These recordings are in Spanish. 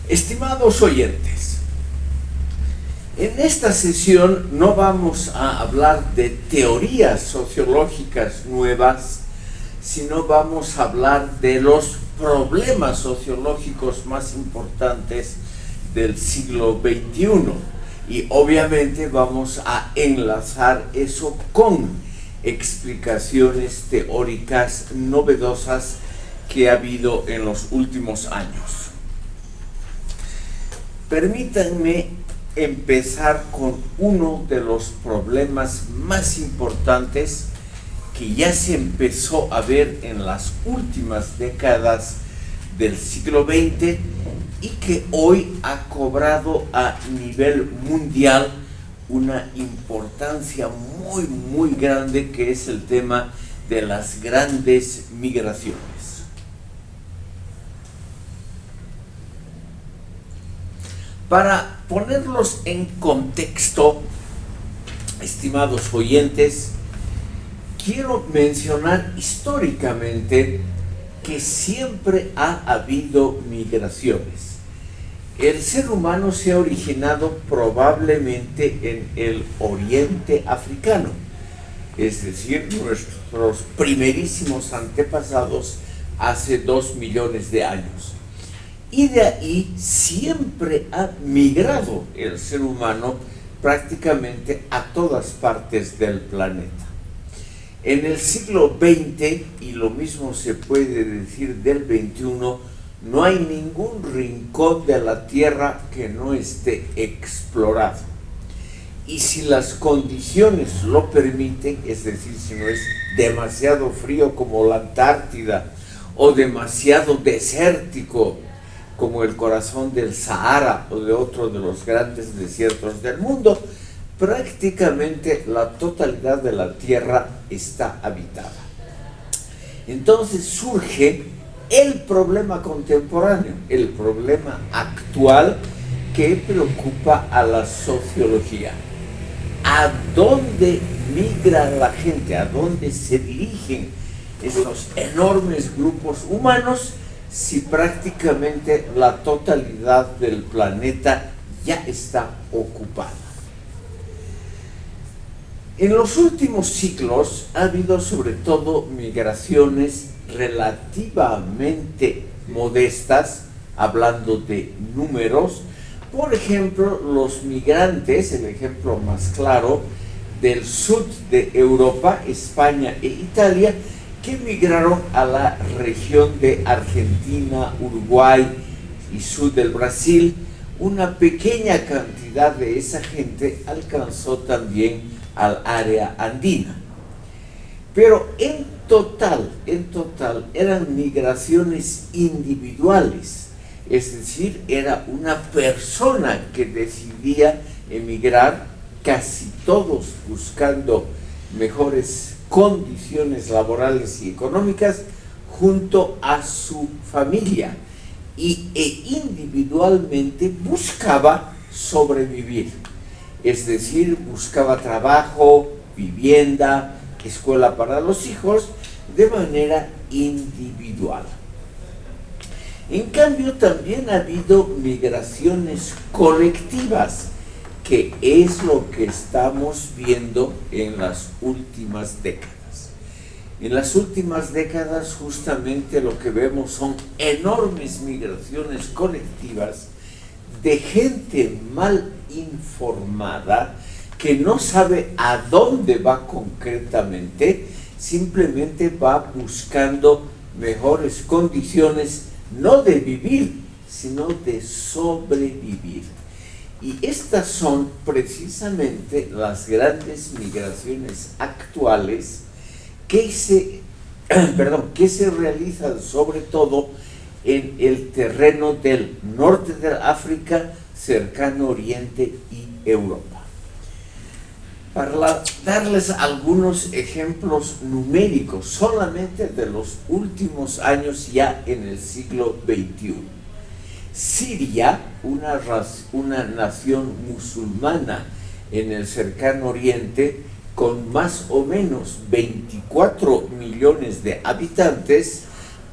Estimados oyentes, en esta sesión no vamos a hablar de teorías sociológicas nuevas, sino vamos a hablar de los problemas sociológicos más importantes del siglo XXI. Y obviamente vamos a enlazar eso con explicaciones teóricas novedosas que ha habido en los últimos años. Permítanme empezar con uno de los problemas más importantes que ya se empezó a ver en las últimas décadas del siglo XX y que hoy ha cobrado a nivel mundial una importancia muy grande, que es el tema de las grandes migraciones. Para ponerlos en contexto, estimados oyentes, quiero mencionar históricamente que siempre ha habido migraciones. El ser humano se ha originado probablemente en el oriente africano, es decir, nuestros primerísimos antepasados hace 2 millones de años. Y de ahí siempre ha migrado el ser humano prácticamente a todas partes del planeta. En el siglo XX, y lo mismo se puede decir del XXI, no hay ningún rincón de la Tierra que no esté explorado. Y si las condiciones lo permiten, es decir, si no es demasiado frío como la Antártida o demasiado desértico como el corazón del Sahara o de otro de los grandes desiertos del mundo, prácticamente la totalidad de la Tierra está habitada. Entonces surge el problema contemporáneo, el problema actual que preocupa a la sociología. ¿A dónde migra la gente? ¿A dónde se dirigen estos enormes grupos humanos si prácticamente la totalidad del planeta ya está ocupada? En los últimos siglos ha habido sobre todo migraciones relativamente modestas, hablando de números. Por ejemplo, los migrantes, el ejemplo más claro, del sur de Europa, España e Italia, que migraron a la región de Argentina, Uruguay y sur del Brasil. Una pequeña cantidad de esa gente alcanzó también al área andina. Pero en total eran migraciones individuales, es decir, era una persona que decidía emigrar, casi todos buscando mejores condiciones laborales y económicas junto a su familia, e individualmente buscaba sobrevivir, es decir, buscaba trabajo, vivienda, escuela para los hijos, de manera individual. En cambio, también ha habido migraciones colectivas, que es lo que estamos viendo en las últimas décadas. En las últimas décadas justamente lo que vemos son enormes migraciones colectivas de gente mal informada que no sabe a dónde va concretamente, simplemente va buscando mejores condiciones, no de vivir, sino de sobrevivir. Y estas son precisamente las grandes migraciones actuales que se realizan sobre todo en el terreno del norte de África, cercano Oriente y Europa. Para darles algunos ejemplos numéricos solamente de los últimos años ya en el siglo XXI. Siria, una nación musulmana en el cercano Oriente, con más o menos 24 millones de habitantes,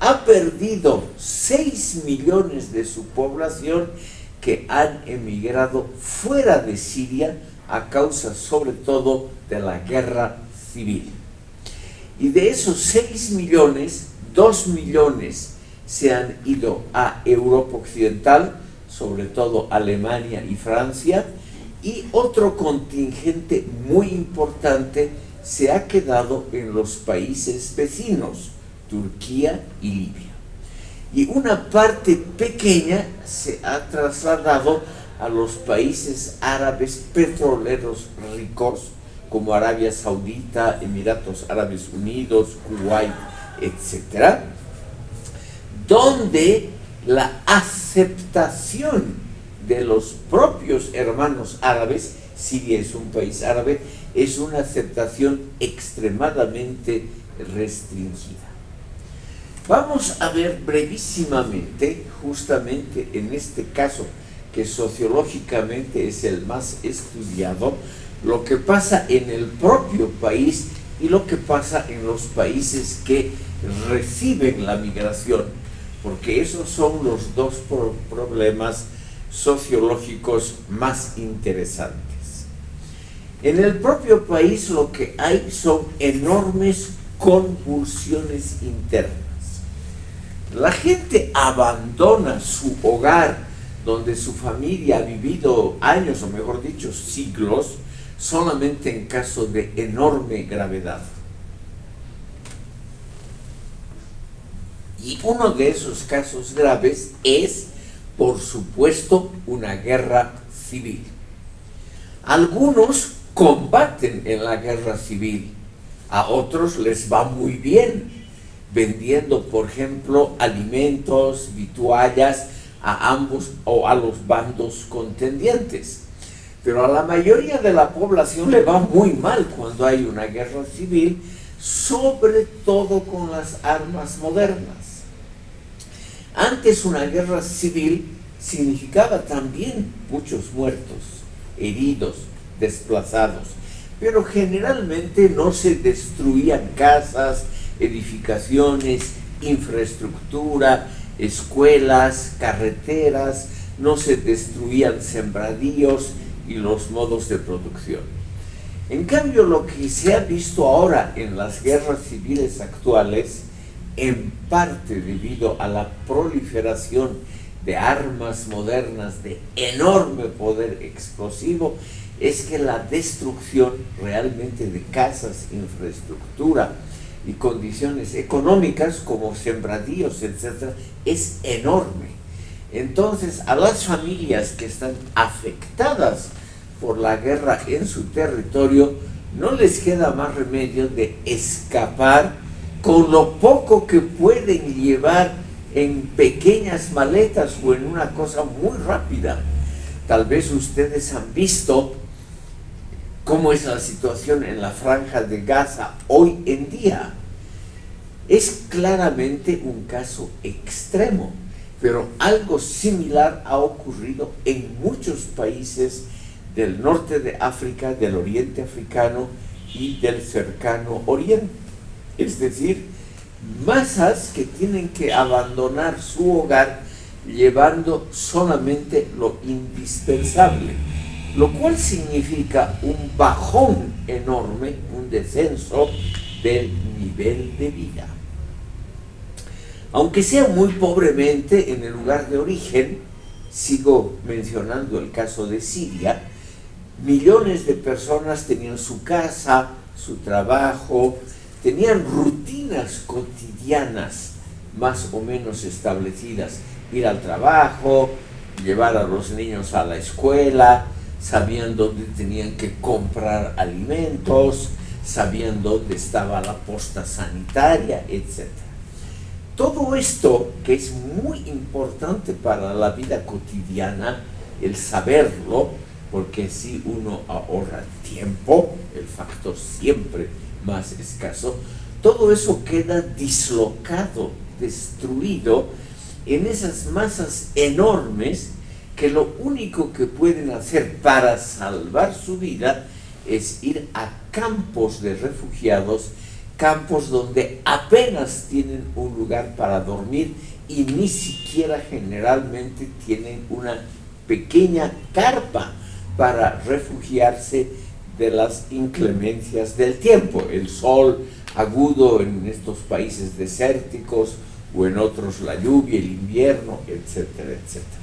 ha perdido 6 millones de su población que han emigrado fuera de Siria a causa sobre todo de la guerra civil. Y de esos 6 millones, 2 millones se han ido a Europa Occidental, sobre todo Alemania y Francia, y otro contingente muy importante se ha quedado en los países vecinos, Turquía y Libia. Y una parte pequeña se ha trasladado a los países árabes petroleros ricos, como Arabia Saudita, Emiratos Árabes Unidos, Kuwait, etc., donde la aceptación de los propios hermanos árabes, Siria es un país árabe, es una aceptación extremadamente restringida. Vamos a ver brevísimamente, justamente en este caso, que sociológicamente es el más estudiado, lo que pasa en el propio país y lo que pasa en los países que reciben la migración, porque esos son los dos problemas sociológicos más interesantes. En el propio país lo que hay son enormes convulsiones internas. La gente abandona su hogar donde su familia ha vivido años, o mejor dicho, siglos, solamente en caso de enorme gravedad. Y uno de esos casos graves es, por supuesto, una guerra civil. Algunos combaten en la guerra civil, a otros les va muy bien, vendiendo, por ejemplo, alimentos, vituallas a ambos o a los bandos contendientes. Pero a la mayoría de la población le va muy mal cuando hay una guerra civil, sobre todo con las armas modernas. Antes una guerra civil significaba también muchos muertos, heridos, desplazados, pero generalmente no se destruían casas, edificaciones, infraestructura, escuelas, carreteras, no se destruían sembradíos y los modos de producción. En cambio, lo que se ha visto ahora en las guerras civiles actuales, en parte debido a la proliferación de armas modernas de enorme poder explosivo, es que la destrucción realmente de casas, infraestructura y condiciones económicas como sembradíos, etc., es enorme. Entonces, a las familias que están afectadas por la guerra en su territorio, no les queda más remedio de escapar con lo poco que pueden llevar en pequeñas maletas o en una cosa muy rápida. Tal vez ustedes han visto cómo es la situación en la Franja de Gaza hoy en día. Es claramente un caso extremo, pero algo similar ha ocurrido en muchos países del norte de África, del oriente africano y del cercano oriente. Es decir, masas que tienen que abandonar su hogar llevando solamente lo indispensable, lo cual significa un bajón enorme, un descenso del nivel de vida. Aunque sea muy pobremente en el lugar de origen, sigo mencionando el caso de Siria, millones de personas tenían su casa, su trabajo, tenían rutinas cotidianas más o menos establecidas, ir al trabajo, llevar a los niños a la escuela, sabían dónde tenían que comprar alimentos, sabían dónde estaba la posta sanitaria, etc. Todo esto, que es muy importante para la vida cotidiana, el saberlo, porque así uno ahorra tiempo, el factor siempre más escaso, todo eso queda dislocado, destruido en esas masas enormes que lo único que pueden hacer para salvar su vida es ir a campos de refugiados campos donde apenas tienen un lugar para dormir y ni siquiera generalmente tienen una pequeña carpa para refugiarse de las inclemencias del tiempo, el sol agudo en estos países desérticos o en otros la lluvia, el invierno, etcétera, etcétera.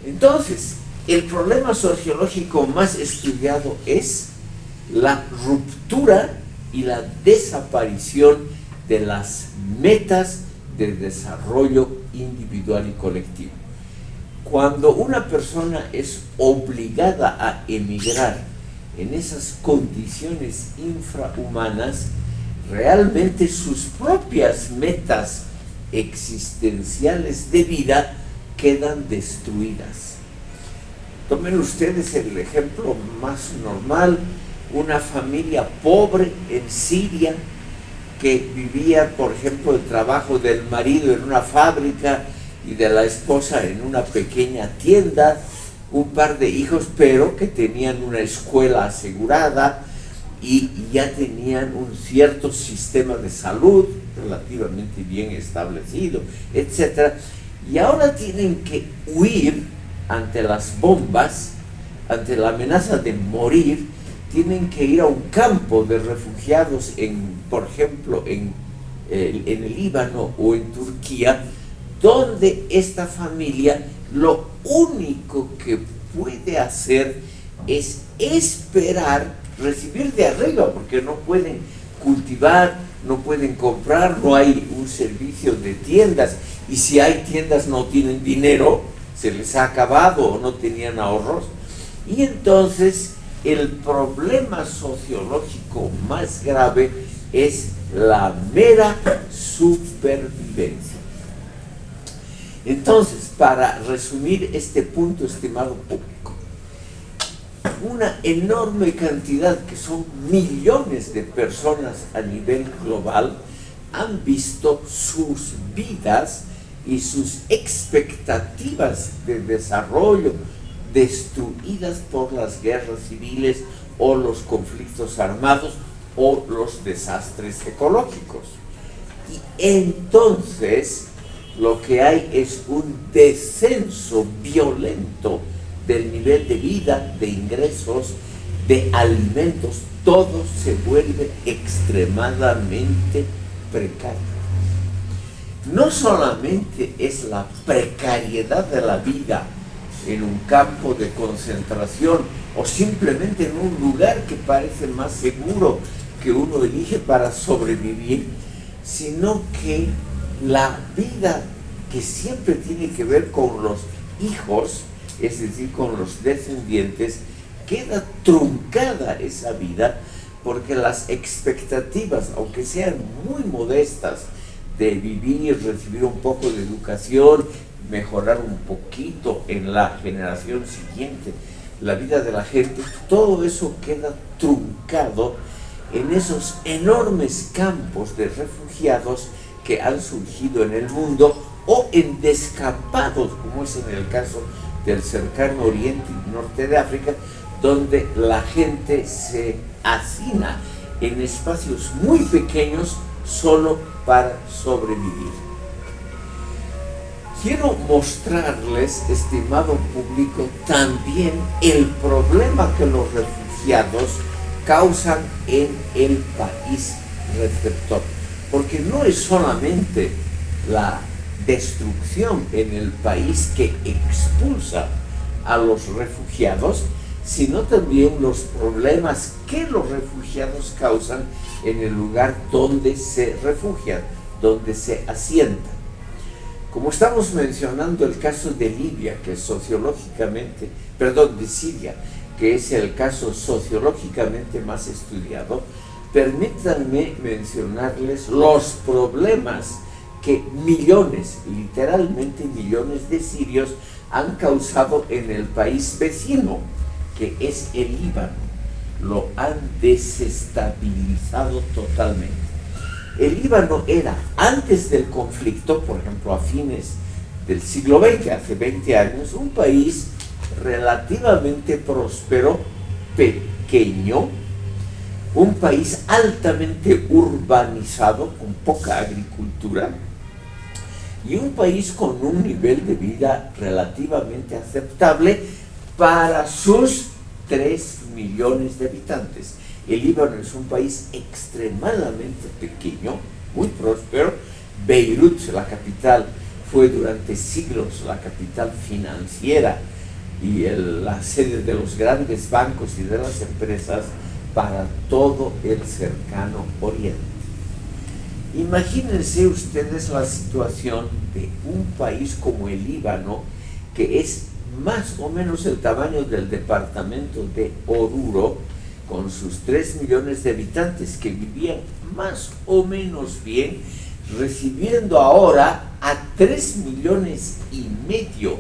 Entonces, el problema sociológico más estudiado es la ruptura y la desaparición de las metas de desarrollo individual y colectivo. Cuando una persona es obligada a emigrar en esas condiciones infrahumanas, realmente sus propias metas existenciales de vida quedan destruidas. Tomen ustedes el ejemplo más normal, una familia pobre en Siria que vivía, por ejemplo, el trabajo del marido en una fábrica y de la esposa en una pequeña tienda, un par de hijos, pero que tenían una escuela asegurada y ya tenían un cierto sistema de salud relativamente bien establecido, etc. Y ahora tienen que huir ante las bombas, ante la amenaza de morir, tienen que ir a un campo de refugiados, por ejemplo, en el Líbano o en Turquía, donde esta familia lo único que puede hacer es esperar recibir de arriba, porque no pueden cultivar, no pueden comprar, no hay un servicio de tiendas, y si hay tiendas no tienen dinero, se les ha acabado o no tenían ahorros, y entonces el problema sociológico más grave es la mera supervivencia. Entonces, para resumir este punto, estimado público, una enorme cantidad, que son millones de personas a nivel global, han visto sus vidas y sus expectativas de desarrollo destruidas por las guerras civiles o los conflictos armados o los desastres ecológicos. Y entonces lo que hay es un descenso violento del nivel de vida, de ingresos, de alimentos. Todo se vuelve extremadamente precario. No solamente es la precariedad de la vida en un campo de concentración o simplemente en un lugar que parece más seguro que uno elige para sobrevivir, sino que la vida que siempre tiene que ver con los hijos, es decir, con los descendientes, queda truncada esa vida, porque las expectativas, aunque sean muy modestas, de vivir, recibir un poco de educación, mejorar un poquito en la generación siguiente la vida de la gente, todo eso queda truncado en esos enormes campos de refugiados que han surgido en el mundo, o en descampados, como es en el caso del cercano oriente y norte de África, donde la gente se hacina en espacios muy pequeños solo para sobrevivir. Quiero mostrarles, estimado público, también el problema que los refugiados causan en el país receptor, porque no es solamente la destrucción en el país que expulsa a los refugiados, sino también los problemas que los refugiados causan en el lugar donde se refugian, donde se asientan. Como estamos mencionando el caso de Libia, que es sociológicamente, perdón, de Siria, que es el caso sociológicamente más estudiado, permítanme mencionarles los problemas que millones, literalmente millones de sirios han causado en el país vecino, que es el Líbano. Lo han desestabilizado totalmente. El Líbano era, antes del conflicto, por ejemplo, a fines del siglo XX, hace 20 años, un país relativamente próspero, pequeño, un país altamente urbanizado, con poca agricultura, y un país con un nivel de vida relativamente aceptable para sus 3 millones de habitantes. El Líbano es un país extremadamente pequeño, muy próspero. Beirut, la capital, fue durante siglos la capital financiera y la sede de los grandes bancos y de las empresas para todo el cercano oriente. Imagínense ustedes la situación de un país como el Líbano, que es más o menos el tamaño del departamento de Oruro, con sus 3 millones de habitantes que vivían más o menos bien, recibiendo ahora a 3 millones y medio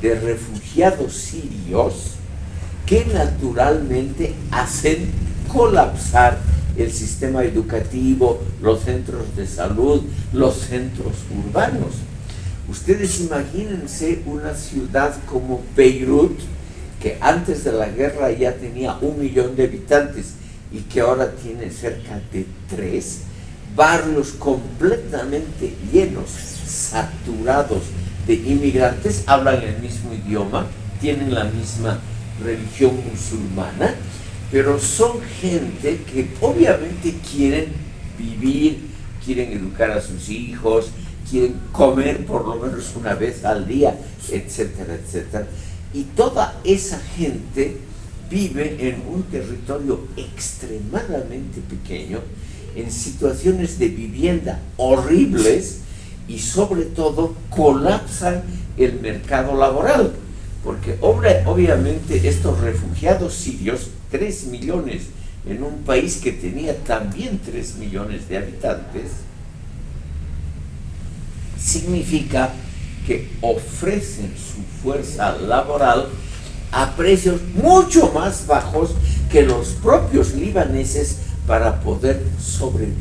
de refugiados sirios que naturalmente hacen colapsar el sistema educativo, los centros de salud, los centros urbanos. Ustedes imagínense una ciudad como Beirut, que antes de la guerra ya tenía 1 millón de habitantes y que ahora tiene cerca de 3, barrios completamente llenos, saturados de inmigrantes, hablan el mismo idioma, tienen la misma religión musulmana, pero son gente que obviamente quieren vivir, quieren educar a sus hijos, quieren comer por lo menos una vez al día, etcétera, etcétera. Y toda esa gente vive en un territorio extremadamente pequeño, en situaciones de vivienda horribles y sobre todo colapsan el mercado laboral, porque obviamente estos refugiados sirios, 3 millones en un país que tenía también 3 millones de habitantes, significa que ofrecen su fuerza laboral a precios mucho más bajos que los propios libaneses para poder sobrevivir.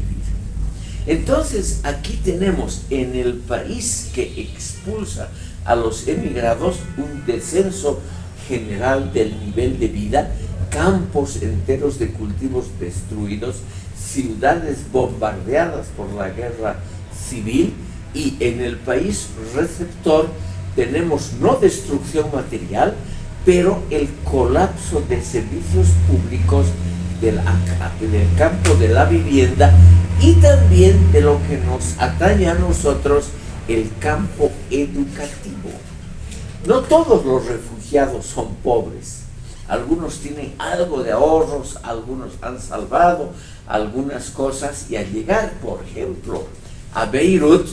Entonces aquí tenemos en el país que expulsa a los emigrados un descenso general del nivel de vida, campos enteros de cultivos destruidos, ciudades bombardeadas por la guerra civil, y en el país receptor tenemos no destrucción material, pero el colapso de servicios públicos del campo de la vivienda y también de lo que nos atañe a nosotros, el campo educativo. No todos los refugiados son pobres. Algunos tienen algo de ahorros, algunos han salvado algunas cosas y al llegar, por ejemplo, a Beirut,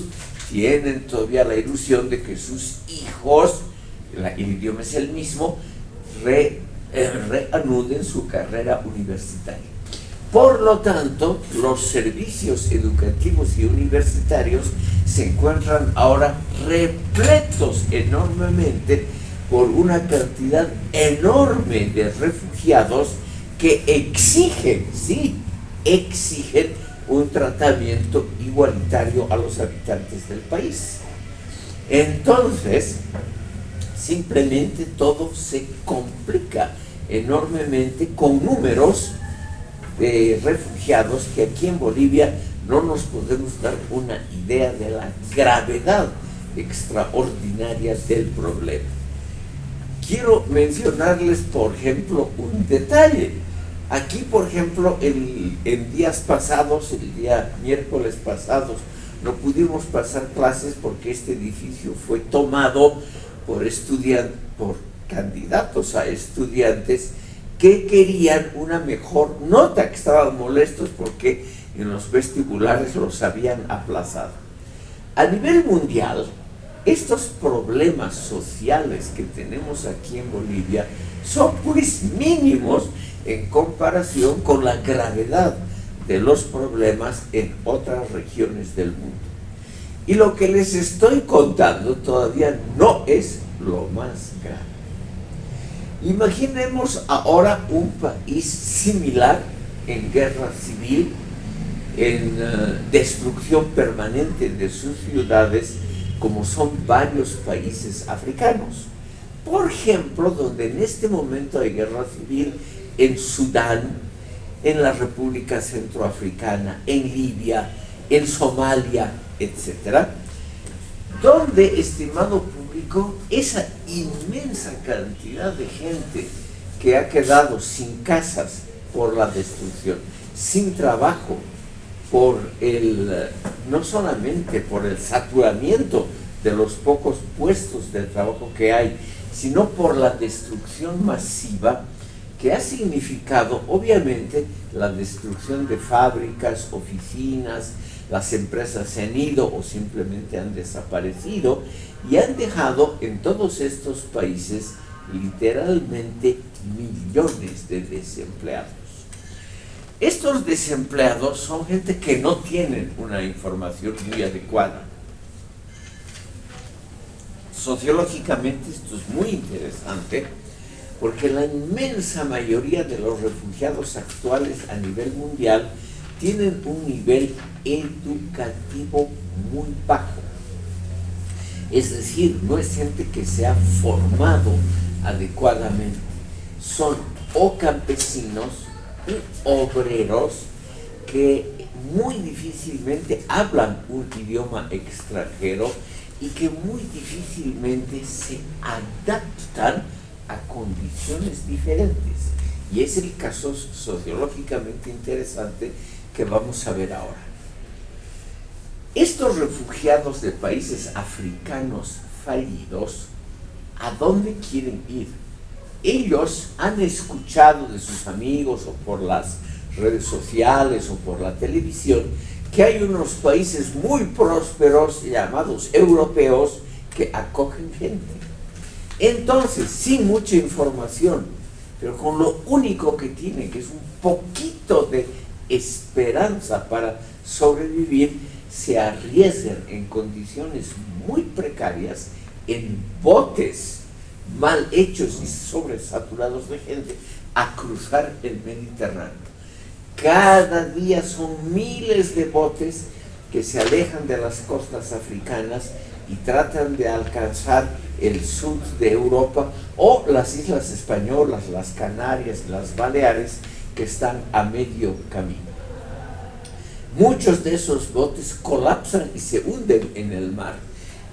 tienen todavía la ilusión de que sus hijos, el idioma es el mismo, reanuden su carrera universitaria. Por lo tanto, los servicios educativos y universitarios se encuentran ahora repletos enormemente por una cantidad enorme de refugiados que exigen un tratamiento igualitario a los habitantes del país. Entonces, simplemente todo se complica enormemente con números de refugiados que aquí en Bolivia no nos podemos dar una idea de la gravedad extraordinaria del problema. Quiero mencionarles, por ejemplo, un detalle. Aquí, por ejemplo, en días pasados, el día miércoles pasados, no pudimos pasar clases porque este edificio fue tomado por candidatos a estudiantes que querían una mejor nota, que estaban molestos porque en los vestibulares los habían aplazado. A nivel mundial, estos problemas sociales que tenemos aquí en Bolivia son pues mínimos en comparación con la gravedad de los problemas en otras regiones del mundo. Y lo que les estoy contando todavía no es lo más grave. Imaginemos ahora un país similar en guerra civil, en destrucción permanente de sus ciudades, como son varios países africanos. Por ejemplo, donde en este momento hay guerra civil en Sudán, en la República Centroafricana, en Libia, en Somalia, etc. Donde, estimado público, esa inmensa cantidad de gente que ha quedado sin casas por la destrucción, sin trabajo, no solamente por el saturamiento de los pocos puestos de trabajo que hay, sino por la destrucción masiva que ha significado, obviamente, la destrucción de fábricas, oficinas, las empresas se han ido o simplemente han desaparecido y han dejado en todos estos países literalmente millones de desempleados. Estos desempleados son gente que no tienen una información muy adecuada. Sociológicamente esto es muy interesante porque la inmensa mayoría de los refugiados actuales a nivel mundial tienen un nivel educativo muy bajo. Es decir, no es gente que se ha formado adecuadamente. Son o campesinos u obreros que muy difícilmente hablan un idioma extranjero y que muy difícilmente se adaptan a condiciones diferentes. Y es el caso sociológicamente interesante que vamos a ver ahora. Estos refugiados de países africanos fallidos, ¿a dónde quieren ir? Ellos han escuchado de sus amigos o por las redes sociales o por la televisión que hay unos países muy prósperos llamados europeos que acogen gente. Entonces, sin mucha información, pero con lo único que tienen, que es un poquito de esperanza para sobrevivir, se arriesgan en condiciones muy precarias, en botes mal hechos y sobresaturados de gente, a cruzar el Mediterráneo. Cada día son miles de botes que se alejan de las costas africanas y tratan de alcanzar el sur de Europa o las islas españolas, las Canarias, las Baleares, que están a medio camino. Muchos de esos botes colapsan y se hunden en el mar,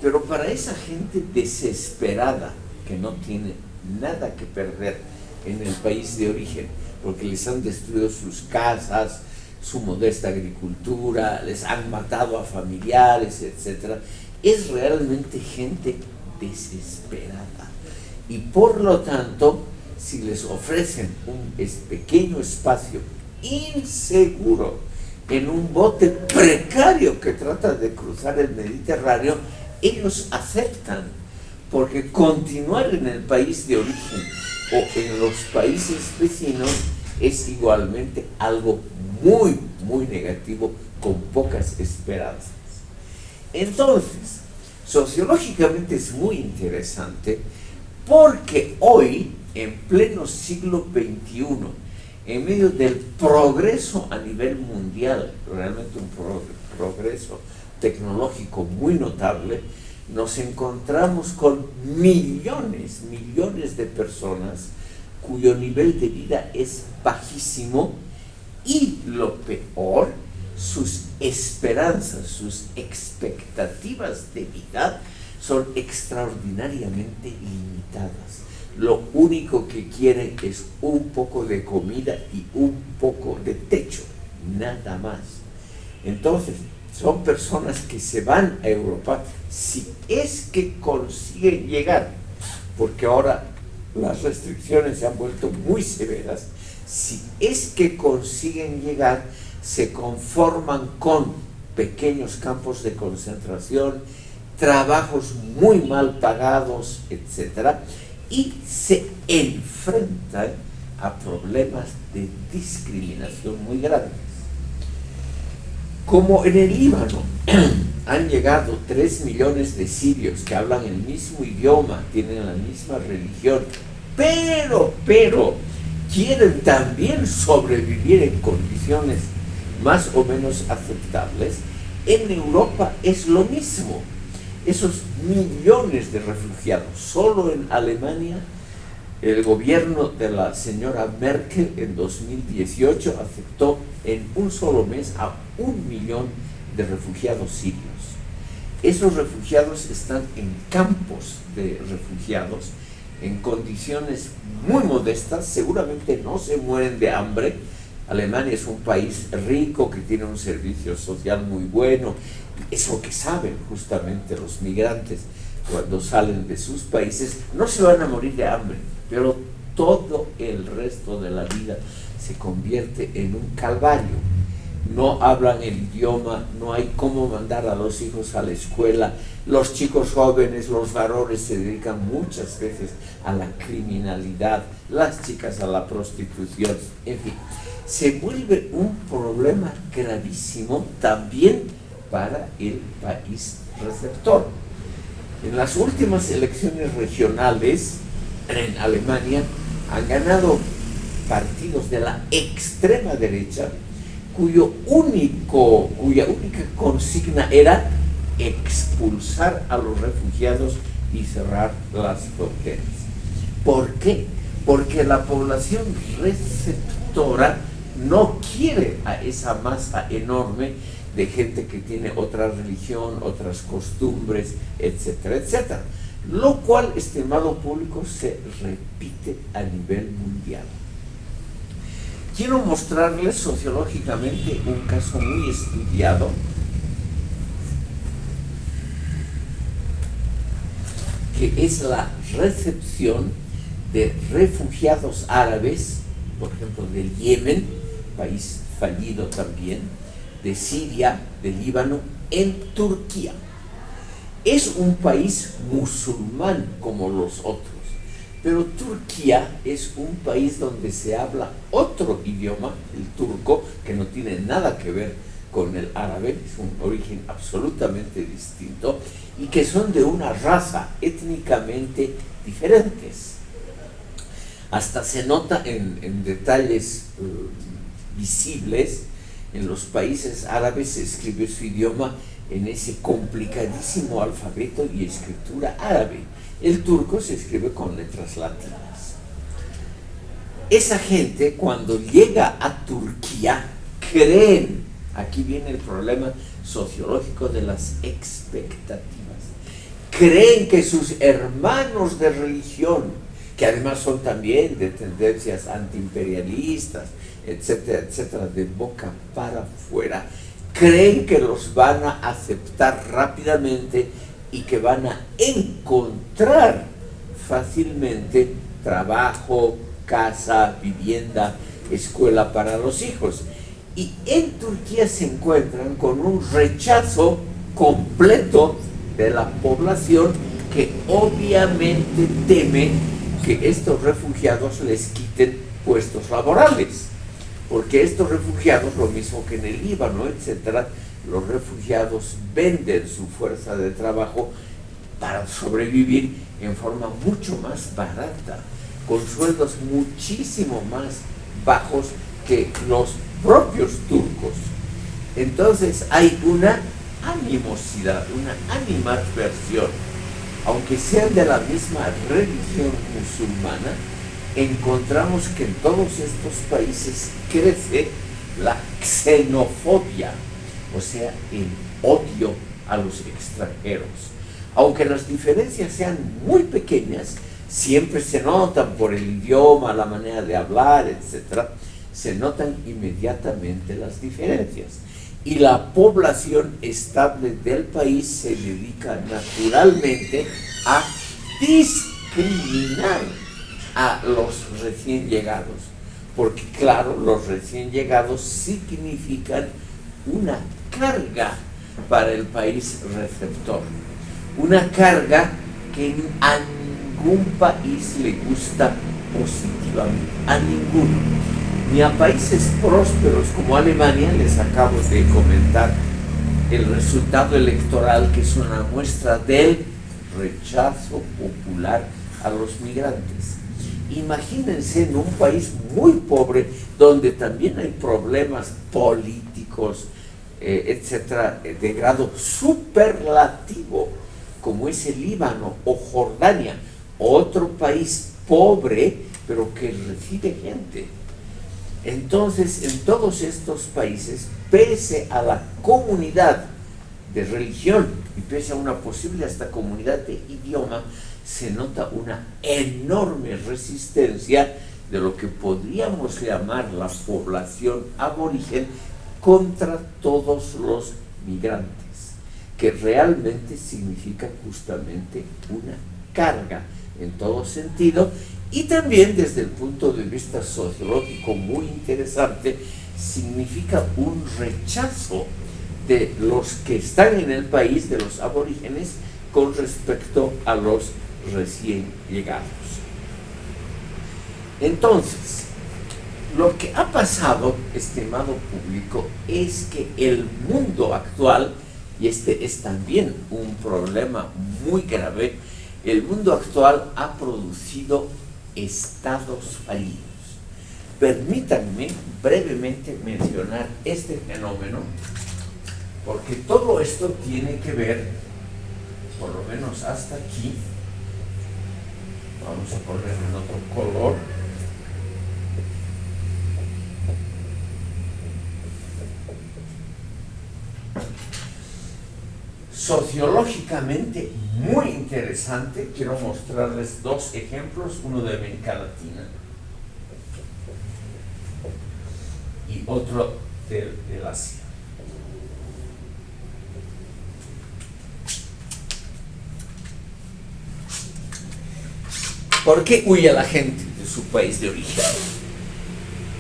pero para esa gente desesperada que no tiene nada que perder en el país de origen, porque les han destruido sus casas, su modesta agricultura, les han matado a familiares, etc. Es realmente gente desesperada. Y por lo tanto, si les ofrecen un pequeño espacio inseguro en un bote precario que trata de cruzar el Mediterráneo, ellos aceptan, porque continuar en el país de origen o en los países vecinos es igualmente algo muy, muy negativo, con pocas esperanzas. Entonces, sociológicamente es muy interesante porque hoy, en pleno siglo XXI, en medio del progreso a nivel mundial, realmente un progreso tecnológico muy notable, nos encontramos con millones de personas cuyo nivel de vida es bajísimo y lo peor, sus esperanzas, sus expectativas de vida son extraordinariamente limitadas. Lo único que quieren es un poco de comida y un poco de techo, nada más. Entonces, son personas que se van a Europa si es que consiguen llegar, porque ahora las restricciones se han vuelto muy severas. Si es que consiguen llegar, se conforman con pequeños campos de concentración, trabajos muy mal pagados, etc. Y se enfrentan a problemas de discriminación muy grandes. Como en el Líbano han llegado 3 millones de sirios que hablan el mismo idioma, tienen la misma religión, pero quieren también sobrevivir en condiciones más o menos aceptables, en Europa es lo mismo. Esos millones de refugiados, solo en Alemania El gobierno de la señora Merkel en 2018 aceptó en un solo mes a 1 millón de refugiados sirios. Esos refugiados están en campos de refugiados, en condiciones muy modestas, seguramente no se mueren de hambre. Alemania es un país rico que tiene un servicio social muy bueno, es lo que saben justamente los migrantes cuando salen de sus países, no se van a morir de hambre, pero todo el resto de la vida se convierte en un calvario. No hablan el idioma, no hay cómo mandar a los hijos a la escuela, los chicos jóvenes, los varones se dedican muchas veces a la criminalidad, las chicas a la prostitución, en fin, se vuelve un problema gravísimo también para el país receptor. En las últimas elecciones regionales en Alemania han ganado partidos de la extrema derecha cuya única consigna era expulsar a los refugiados y cerrar las fronteras. ¿Por qué? Porque la población receptora no quiere a esa masa enorme de gente que tiene otra religión, otras costumbres, etcétera, etcétera. Lo cual, estimado público, se repite a nivel mundial. Quiero mostrarles sociológicamente un caso muy estudiado que es la recepción de refugiados árabes, por ejemplo, del Yemen, país fallido también, de Siria, de Líbano, en Turquía. Es un país musulmán como los otros, pero Turquía es un país donde se habla otro idioma, el turco, que no tiene nada que ver con el árabe, es un origen absolutamente distinto, y que son de una raza étnicamente diferentes. Hasta se nota en detalles visibles. En los países árabes se escribe su idioma en ese complicadísimo alfabeto y escritura árabe. El turco se escribe con letras latinas. Esa gente, cuando llega a Turquía, creen, aquí viene el problema sociológico de las expectativas, creen que sus hermanos de religión, que además son también de tendencias antiimperialistas, etcétera, etcétera, de boca para afuera, creen que los van a aceptar rápidamente y que van a encontrar fácilmente trabajo, casa, vivienda, escuela para los hijos. Y en Turquía se encuentran con un rechazo completo de la población que obviamente teme que estos refugiados les quiten puestos laborales. Porque estos refugiados, lo mismo que en el Líbano, etcétera, los refugiados venden su fuerza de trabajo para sobrevivir en forma mucho más barata, con sueldos muchísimo más bajos que los propios turcos. Entonces hay una animosidad, una animadversión, aunque sean de la misma religión musulmana. Encontramos que en todos estos países crece la xenofobia, o sea, el odio a los extranjeros. Aunque las diferencias sean muy pequeñas, siempre se notan por el idioma, la manera de hablar, etc. Se notan inmediatamente las diferencias. Y la población estable del país se dedica naturalmente a discriminar a los recién llegados, porque claro, los recién llegados significan una carga para el país receptor, una carga que a ningún país le gusta positivamente, a ninguno, ni a países prósperos como Alemania. Les acabo de comentar el resultado electoral, que es una muestra del rechazo popular a los migrantes. Imagínense en un país muy pobre, donde también hay problemas políticos, etcétera, de grado superlativo, como es el Líbano o Jordania, otro país pobre, pero que recibe gente. Entonces, en todos estos países, pese a la comunidad de religión y pese a una posible hasta comunidad de idioma, se nota una enorme resistencia de lo que podríamos llamar la población aborigen contra todos los migrantes, que realmente significa justamente una carga en todo sentido, y también desde el punto de vista sociológico muy interesante, significa un rechazo de los que están en el país, de los aborígenes, con respecto a los recién llegados. Entonces, lo que ha pasado, estimado público, es que el mundo actual, y este es también un problema muy grave, el mundo actual ha producido estados fallidos. Permítanme brevemente mencionar este fenómeno, porque todo esto tiene que ver, por lo menos hasta aquí, vamos a poner en otro color, sociológicamente muy interesante. Quiero mostrarles dos ejemplos, uno de América Latina y otro del Asia. ¿Por qué huye la gente de su país de origen?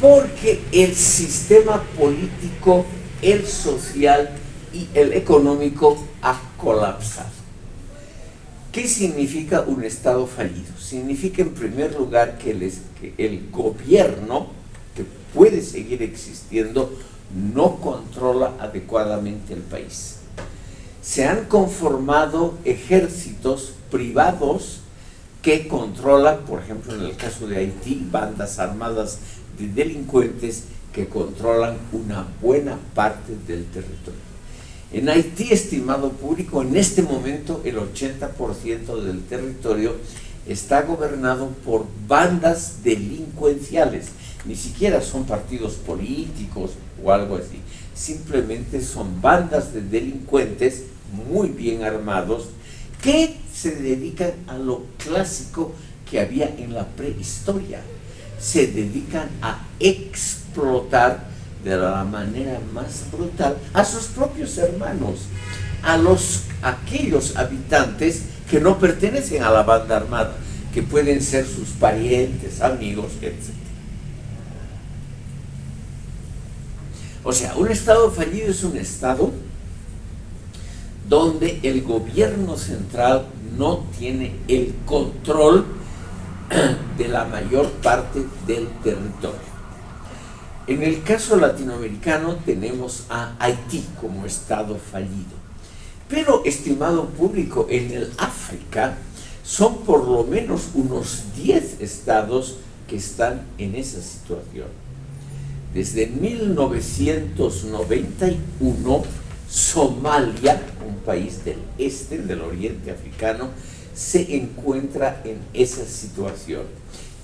Porque el sistema político, el social y el económico ha colapsado. ¿Qué significa un Estado fallido? Significa en primer lugar que el gobierno, que puede seguir existiendo, no controla adecuadamente el país. Se han conformado ejércitos privados que controlan, por ejemplo en el caso de Haití, bandas armadas de delincuentes que controlan una buena parte del territorio. En Haití, estimado público, en este momento el 80% del territorio está gobernado por bandas delincuenciales. Ni siquiera son partidos políticos o algo así. Simplemente son bandas de delincuentes muy bien armados que se dedican a lo clásico que había en la prehistoria. Se dedican a explotar de la manera más brutal a sus propios hermanos, a aquellos habitantes que no pertenecen a la banda armada, que pueden ser sus parientes, amigos, etc. O sea, un Estado fallido es un Estado donde el gobierno central no tiene el control de la mayor parte del territorio. En el caso latinoamericano tenemos a Haití como Estado fallido. Pero, estimado público, en el África son por lo menos unos 10 estados que están en esa situación. Desde 1991, Somalia, un país del este, del oriente africano, se encuentra en esa situación.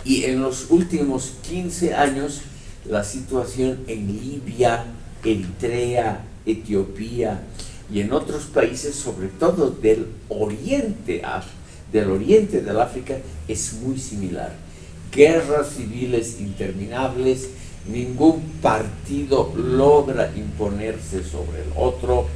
Y en los últimos 15 años, la situación en Libia, Eritrea, Etiopía y en otros países, sobre todo del oriente del África, es muy similar. Guerras civiles interminables, ningún partido logra imponerse sobre el otro,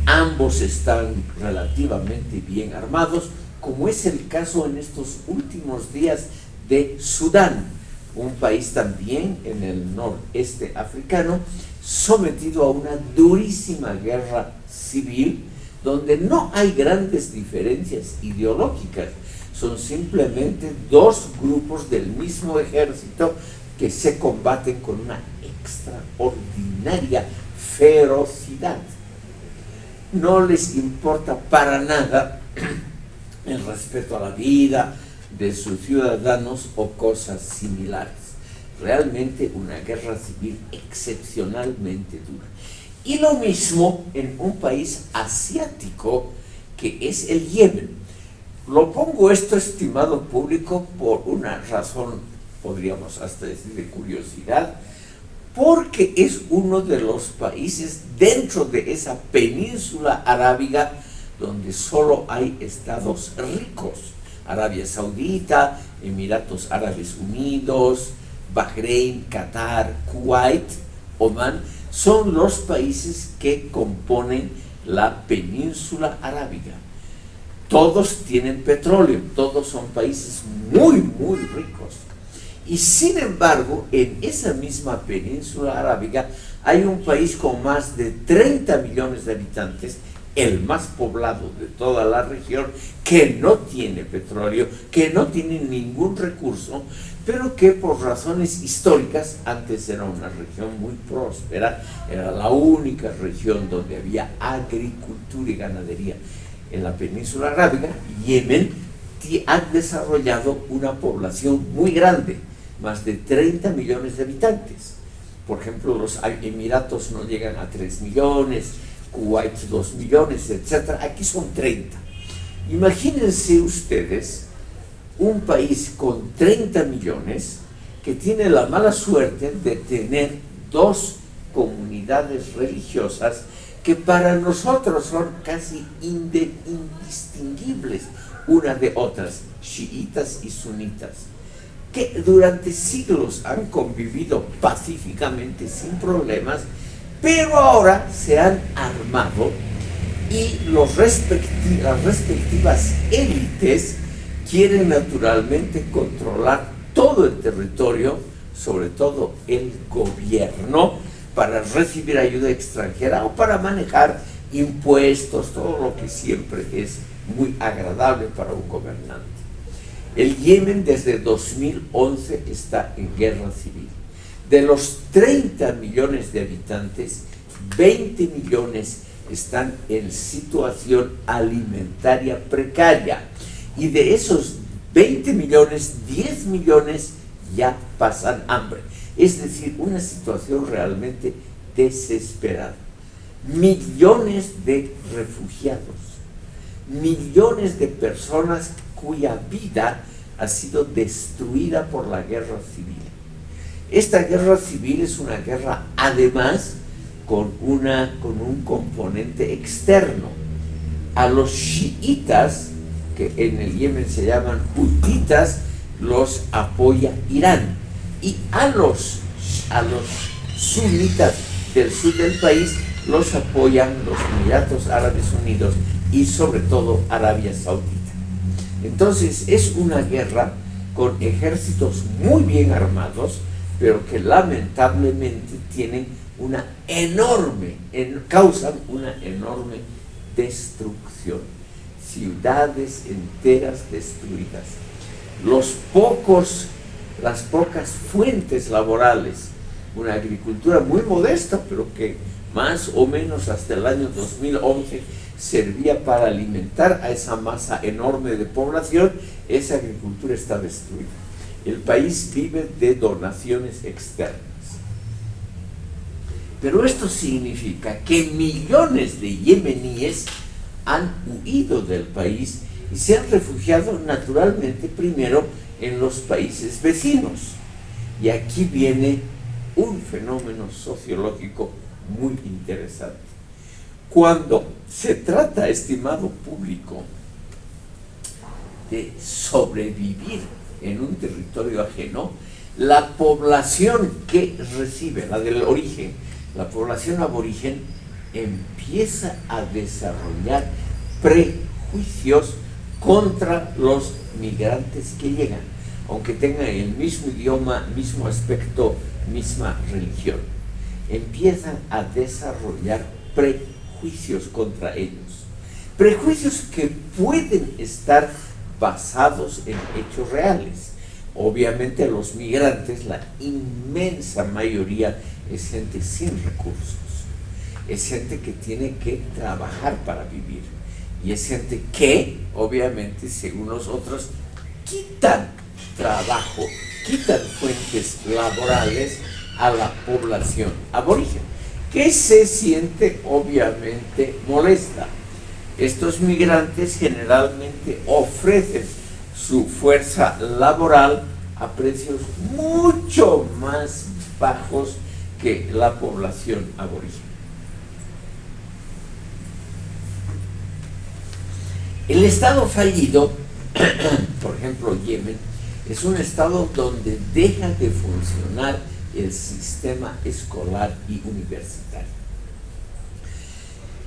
ambos están relativamente bien armados, como es el caso en estos últimos días de Sudán, un país también en el noreste africano, sometido a una durísima guerra civil, donde no hay grandes diferencias ideológicas, son simplemente dos grupos del mismo ejército que se combaten con una extraordinaria ferocidad. No les importa para nada el respeto a la vida de sus ciudadanos o cosas similares. Realmente una guerra civil excepcionalmente dura. Y lo mismo en un país asiático que es el Yemen. Lo pongo esto, estimado público, por una razón, podríamos hasta decir de curiosidad, porque es uno de los países dentro de esa península arábiga donde solo hay estados ricos. Arabia Saudita, Emiratos Árabes Unidos, Bahrein, Qatar, Kuwait, Omán, son los países que componen la península arábiga. Todos tienen petróleo, todos son países muy, muy ricos. Y sin embargo, en esa misma península arábiga hay un país con más de 30 millones de habitantes, el más poblado de toda la región, que no tiene petróleo, que no tiene ningún recurso, pero que por razones históricas, antes era una región muy próspera, era la única región donde había agricultura y ganadería en la península arábiga. Yemen ha desarrollado una población muy grande, más de 30 millones de habitantes. Por ejemplo, los Emiratos no llegan a 3 millones, Kuwait 2 millones, etc. Aquí son 30. Imagínense ustedes un país con 30 millones que tiene la mala suerte de tener dos comunidades religiosas que para nosotros son casi indistinguibles una de otras, chiitas y sunitas, que durante siglos han convivido pacíficamente sin problemas, pero ahora se han armado y las respectivas élites quieren naturalmente controlar todo el territorio, sobre todo el gobierno, para recibir ayuda extranjera o para manejar impuestos, todo lo que siempre es muy agradable para un gobernante. El Yemen desde 2011 está en guerra civil. De los 30 millones de habitantes, 20 millones están en situación alimentaria precaria. Y de esos 20 millones, 10 millones ya pasan hambre. Es decir, una situación realmente desesperada. Millones de refugiados, millones de personas cuya vida ha sido destruida por la guerra civil. Esta guerra civil es una guerra, además, con un componente externo. A los chiitas, que en el Yemen se llaman hutitas, los apoya Irán. Y a los sunitas del sur del país los apoyan los Emiratos Árabes Unidos y sobre todo Arabia Saudita. Entonces es una guerra con ejércitos muy bien armados, pero que lamentablemente causan una enorme destrucción. Ciudades enteras destruidas. Las pocas fuentes laborales, una agricultura muy modesta, pero que más o menos hasta el año 2011 servía para alimentar a esa masa enorme de población, esa agricultura está destruida. El país vive de donaciones externas. Pero esto significa que millones de yemeníes han huido del país y se han refugiado naturalmente primero en los países vecinos. Y aquí viene un fenómeno sociológico muy interesante. Cuando se trata, estimado público, de sobrevivir en un territorio ajeno, la población que recibe, la del origen, la población aborigen, empieza a desarrollar prejuicios contra los migrantes que llegan, aunque tengan el mismo idioma, mismo aspecto, misma religión. Empiezan a desarrollar prejuicios contra ellos. Prejuicios que pueden estar basados en hechos reales. Obviamente a los migrantes, la inmensa mayoría es gente sin recursos. Es gente que tiene que trabajar para vivir. Y es gente que, obviamente, según nosotros, quitan trabajo, quitan fuentes laborales a la población aborigen, que se siente obviamente molesta. Estos migrantes generalmente ofrecen su fuerza laboral a precios mucho más bajos que la población aborigen. El estado fallido, por ejemplo Yemen, es un estado donde deja de funcionar el sistema escolar y universitario.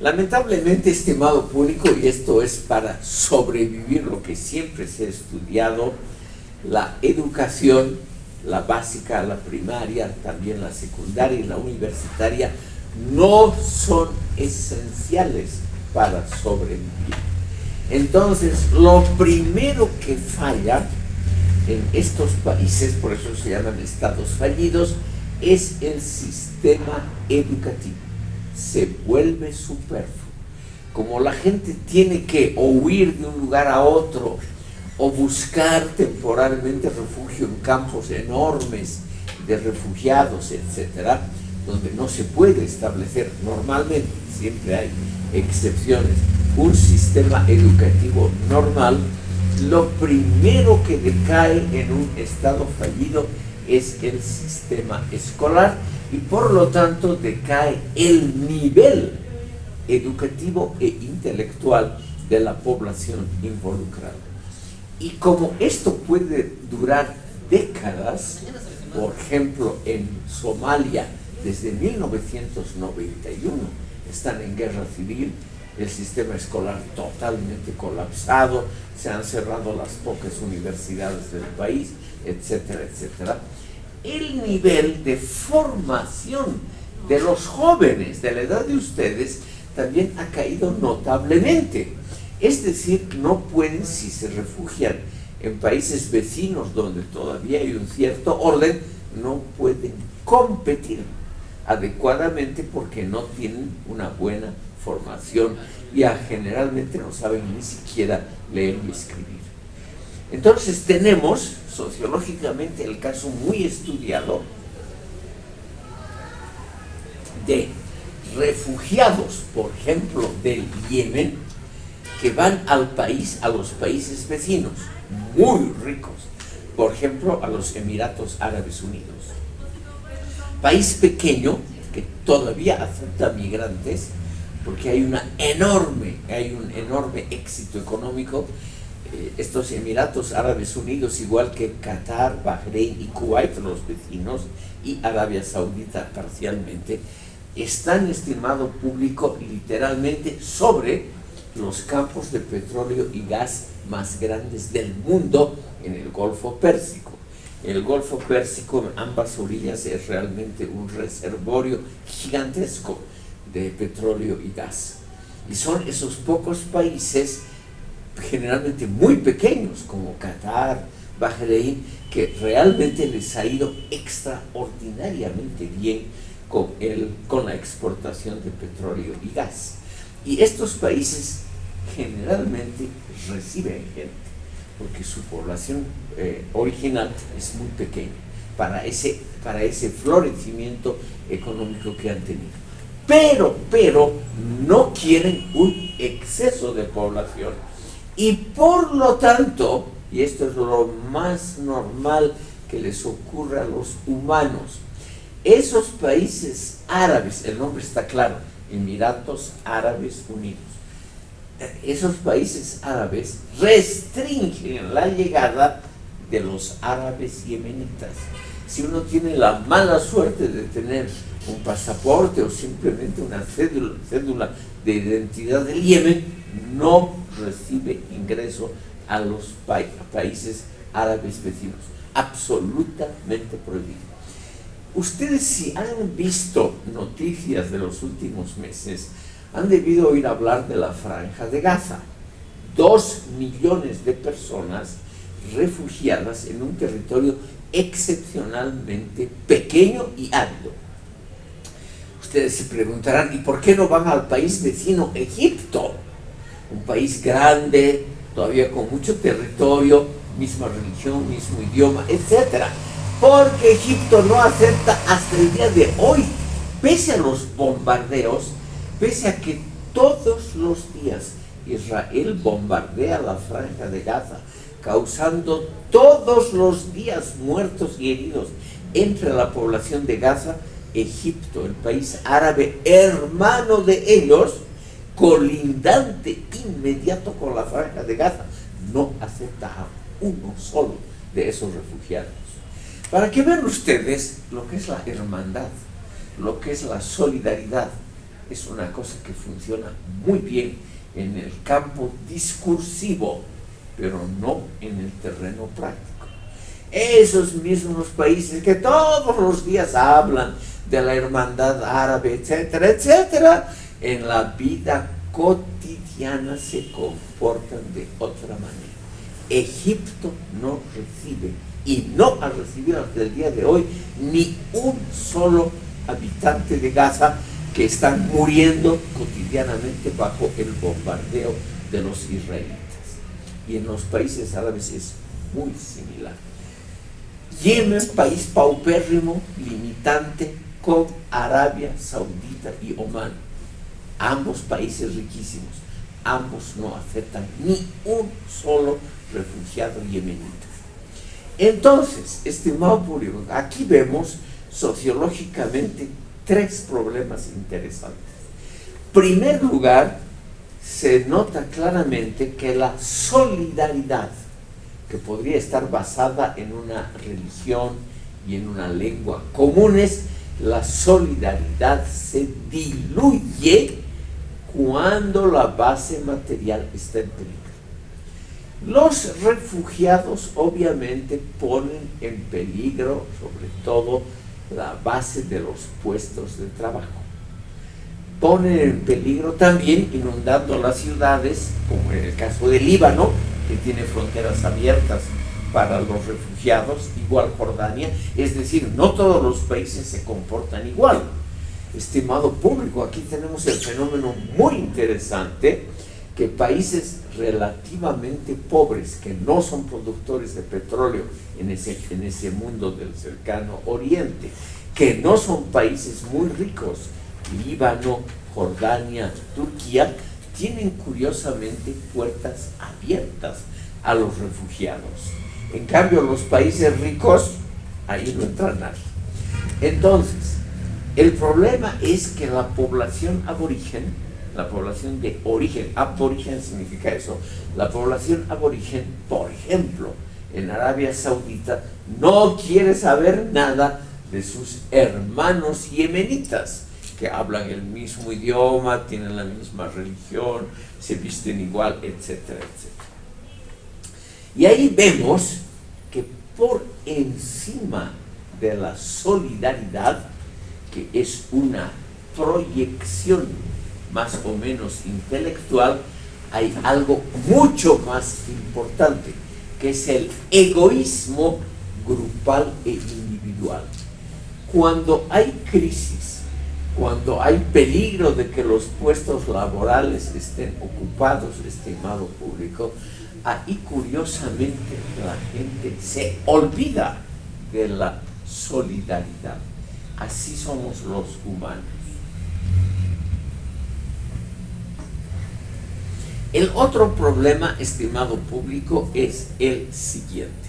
Lamentablemente, estimado público, y esto es para sobrevivir lo que siempre se ha estudiado, la educación, la básica, la primaria, también la secundaria y la universitaria, no son esenciales para sobrevivir. Entonces, lo primero que falla en estos países, por eso se llaman estados fallidos, es el sistema educativo. Se vuelve superfluo. Como la gente tiene que o huir de un lugar a otro o buscar temporalmente refugio en campos enormes de refugiados, etcétera, donde no se puede establecer normalmente, siempre hay excepciones, un sistema educativo normal, lo primero que decae en un estado fallido es el sistema escolar y por lo tanto decae el nivel educativo e intelectual de la población involucrada. Y como esto puede durar décadas, por ejemplo en Somalia desde 1991 están en guerra civil, el sistema escolar totalmente colapsado, se han cerrado las pocas universidades del país, etcétera, etcétera. El nivel de formación de los jóvenes de la edad de ustedes también ha caído notablemente. Es decir, no pueden, si se refugian en países vecinos donde todavía hay un cierto orden, no pueden competir adecuadamente porque no tienen una buena formación y generalmente no saben ni siquiera leer y escribir. Entonces tenemos sociológicamente el caso muy estudiado de refugiados, por ejemplo, del Yemen, que van al país, a los países vecinos, muy ricos, por ejemplo, a los Emiratos Árabes Unidos. País pequeño que todavía acepta migrantes porque hay un enorme éxito económico. Estos Emiratos Árabes Unidos, igual que Qatar, Bahrein y Kuwait, los vecinos, y Arabia Saudita parcialmente, están, estimado público, literalmente sobre los campos de petróleo y gas más grandes del mundo en el Golfo Pérsico. El Golfo Pérsico, en ambas orillas, es realmente un reservorio gigantesco de petróleo y gas. Y son esos pocos países, generalmente muy pequeños, como Qatar, Bahrein, que realmente les ha ido extraordinariamente bien con la exportación de petróleo y gas. Y estos países generalmente reciben gente, porque su población original es muy pequeña para ese florecimiento económico que han tenido. Pero no quieren un exceso de población. Y por lo tanto, y esto es lo más normal que les ocurre a los humanos, esos países árabes, el nombre está claro, Emiratos Árabes Unidos, esos países árabes restringen la llegada de los árabes yemenitas. Si uno tiene la mala suerte de tener un pasaporte o simplemente una cédula de identidad del Yemen, no recibe ingreso a los países árabes vecinos. Absolutamente prohibido. Ustedes, si han visto noticias de los últimos meses, han debido oír hablar de la Franja de Gaza. 2 millones de personas refugiadas en un territorio excepcionalmente pequeño y árido. Ustedes se preguntarán, ¿y por qué no van al país vecino Egipto? Un país grande, todavía con mucho territorio, misma religión, mismo idioma, etc. Porque Egipto no acepta hasta el día de hoy, pese a los bombardeos, pese a que todos los días Israel bombardea la Franja de Gaza, causando todos los días muertos y heridos entre la población de Gaza. Egipto, el país árabe hermano de ellos, colindante inmediato con la Franja de Gaza, no acepta a uno solo de esos refugiados. Para que vean ustedes lo que es la hermandad, lo que es la solidaridad, es una cosa que funciona muy bien en el campo discursivo, pero no en el terreno práctico. Esos mismos países que todos los días hablan de la hermandad árabe, etcétera, etcétera, en la vida cotidiana se comportan de otra manera. Egipto no recibe y no ha recibido hasta el día de hoy ni un solo habitante de Gaza, que están muriendo cotidianamente bajo el bombardeo de los israelitas. Y en los países árabes es muy similar. Yemen, país paupérrimo, limitante con Arabia Saudita y Omán. Ambos países riquísimos. Ambos no aceptan ni un solo refugiado yemenita. Entonces, estimado público, aquí vemos sociológicamente tres problemas interesantes. En primer lugar, se nota claramente que la solidaridad, que podría estar basada en una religión y en una lengua comunes, la solidaridad se diluye cuando la base material está en peligro. Los refugiados obviamente ponen en peligro, sobre todo, la base de los puestos de trabajo. Ponen en peligro también inundando las ciudades, como en el caso del Líbano, que tiene fronteras abiertas para los refugiados, igual Jordania. Es decir, no todos los países se comportan igual. Estimado público, aquí tenemos el fenómeno muy interesante, que países relativamente pobres, que no son productores de petróleo en ese mundo del cercano oriente, que no son países muy ricos, Líbano, Jordania, Turquía, tienen curiosamente puertas abiertas a los refugiados. En cambio, los países ricos, ahí no entra nadie. Entonces, el problema es que la población aborigen, la población de origen, aborigen significa eso, la población aborigen, por ejemplo, en Arabia Saudita, no quiere saber nada de sus hermanos yemenitas, que hablan el mismo idioma, tienen la misma religión, se visten igual, etcétera, etcétera. Y ahí vemos que por encima de la solidaridad, que es una proyección más o menos intelectual, hay algo mucho más importante, que es el egoísmo grupal e individual. Cuando hay crisis, cuando hay peligro de que los puestos laborales estén ocupados, estimado público, ahí curiosamente la gente se olvida de la solidaridad. Así somos los humanos. El otro problema, estimado público, es el siguiente.